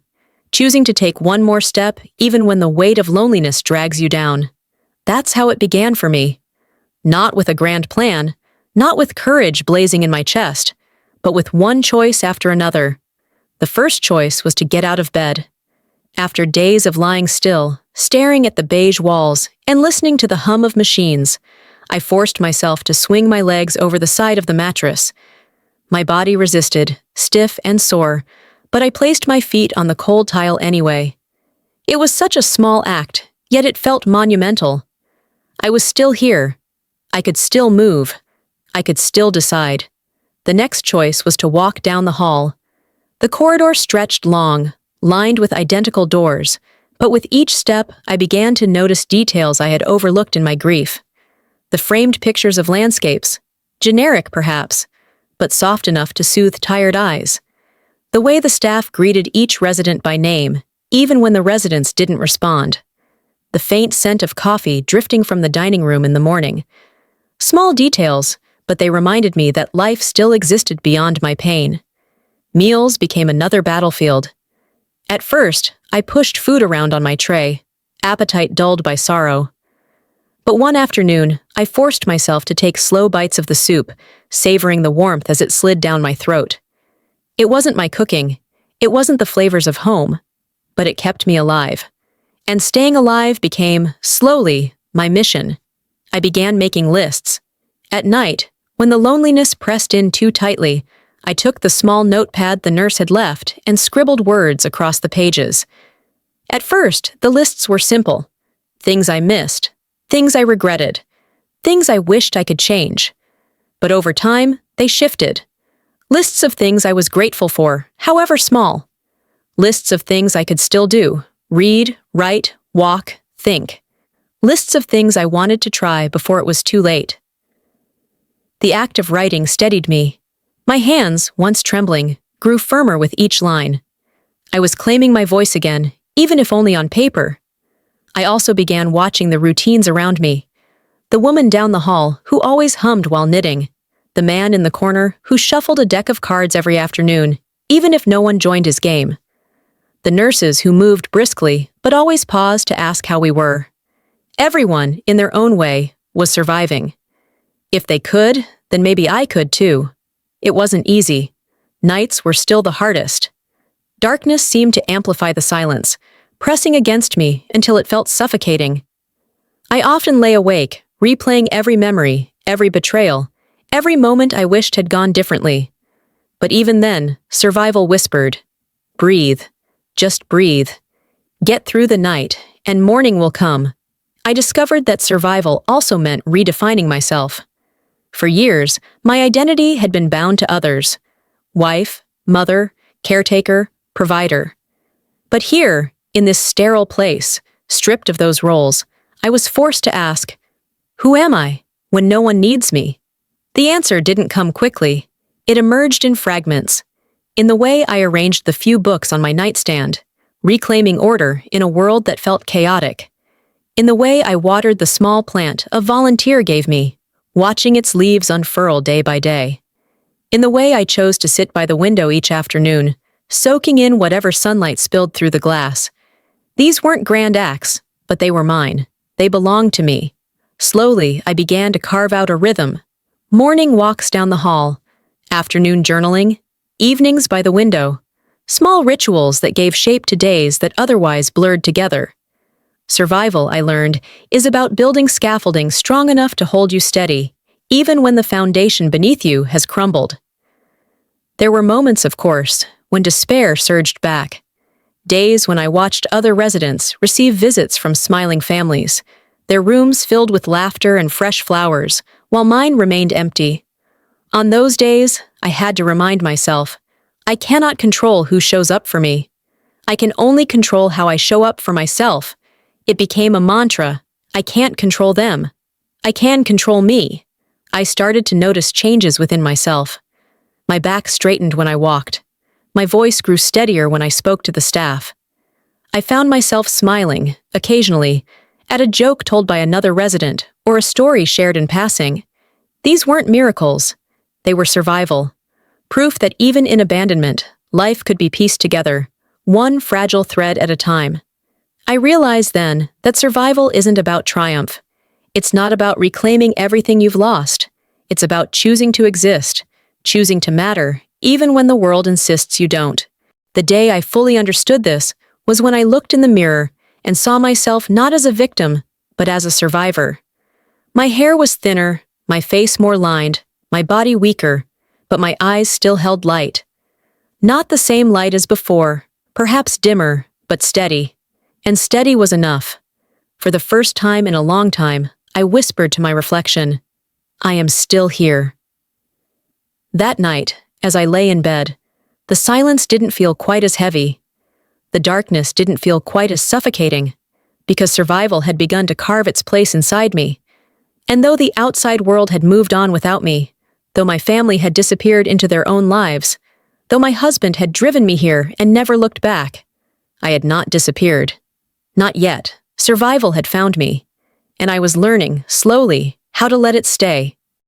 choosing to take one more step even when the weight of loneliness drags you down. That's how it began for me. Not with a grand plan, not with courage blazing in my chest, but with one choice after another. The first choice was to get out of bed. After days of lying still, staring at the beige walls, and listening to the hum of machines, I forced myself to swing my legs over the side of the mattress. My body resisted, stiff and sore, but I placed my feet on the cold tile anyway. It was such a small act, yet it felt monumental. I was still here. I could still move. I could still decide. The next choice was to walk down the hall. The corridor stretched long, lined with identical doors, but with each step I began to notice details I had overlooked in my grief. The framed pictures of landscapes, generic perhaps, but soft enough to soothe tired eyes. The way the staff greeted each resident by name, even when the residents didn't respond. The faint scent of coffee drifting from the dining room in the morning. Small details, but they reminded me that life still existed beyond my pain. Meals became another battlefield. At first, I pushed food around on my tray, appetite dulled by sorrow. But one afternoon, I forced myself to take slow bites of the soup, savoring the warmth as it slid down my throat. It wasn't my cooking, it wasn't the flavors of home, but it kept me alive. And staying alive became, slowly, my mission. I began making lists. At night, when the loneliness pressed in too tightly, I took the small notepad the nurse had left and scribbled words across the pages. At first, the lists were simple. Things I missed, things I regretted, things I wished I could change. But over time, they shifted. Lists of things I was grateful for, however small. Lists of things I could still do, read, write, walk, think. Lists of things I wanted to try before it was too late. The act of writing steadied me. My hands, once trembling, grew firmer with each line. I was claiming my voice again, even if only on paper. I also began watching the routines around me. The woman down the hall, who always hummed while knitting. The man in the corner, who shuffled a deck of cards every afternoon, even if no one joined his game. The nurses who moved briskly, but always paused to ask how we were. Everyone, in their own way, was surviving. If they could, then maybe I could too. It wasn't easy. Nights were still the hardest. Darkness seemed to amplify the silence, pressing against me until it felt suffocating. I often lay awake, replaying every memory, every betrayal, every moment I wished had gone differently. But even then, survival whispered, "Breathe. Just breathe. Get through the night, and morning will come." I discovered that survival also meant redefining myself. For years, my identity had been bound to others. Wife, mother, caretaker, provider. But here, in this sterile place, stripped of those roles, I was forced to ask, who am I when no one needs me? The answer didn't come quickly. It emerged in fragments. In the way I arranged the few books on my nightstand, reclaiming order in a world that felt chaotic. In the way I watered the small plant a volunteer gave me, watching its leaves unfurl day by day. In the way I chose to sit by the window each afternoon, soaking in whatever sunlight spilled through the glass. These weren't grand acts, but they were mine. They belonged to me. Slowly, I began to carve out a rhythm. Morning walks down the hall, afternoon journaling, evenings by the window, small rituals that gave shape to days that otherwise blurred together. Survival, I learned, is about building scaffolding strong enough to hold you steady, even when the foundation beneath you has crumbled. There were moments, of course, when despair surged back. Days when I watched other residents receive visits from smiling families, their rooms filled with laughter and fresh flowers, while mine remained empty. On those days, I had to remind myself, I cannot control who shows up for me. I can only control how I show up for myself. It became a mantra. I can't control them. I can control me. I started to notice changes within myself. My back straightened when I walked. My voice grew steadier when I spoke to the staff. I found myself smiling, occasionally, at a joke told by another resident or a story shared in passing. These weren't miracles. They were survival. Proof that even in abandonment, life could be pieced together, one fragile thread at a time. I realized then that survival isn't about triumph. It's not about reclaiming everything you've lost. It's about choosing to exist, choosing to matter, even when the world insists you don't. The day I fully understood this was when I looked in the mirror and saw myself not as a victim, but as a survivor. My hair was thinner, my face more lined, my body weaker, but my eyes still held light. Not the same light as before, perhaps dimmer, but steady. And steady was enough. For the first time in a long time, I whispered to my reflection, I am still here. That night, as I lay in bed, the silence didn't feel quite as heavy. The darkness didn't feel quite as suffocating, because survival had begun to carve its place inside me. And though the outside world had moved on without me, though my family had disappeared into their own lives, though my husband had driven me here and never looked back, I had not disappeared. Not yet. Survival had found me, and I was learning, slowly, how to let it stay.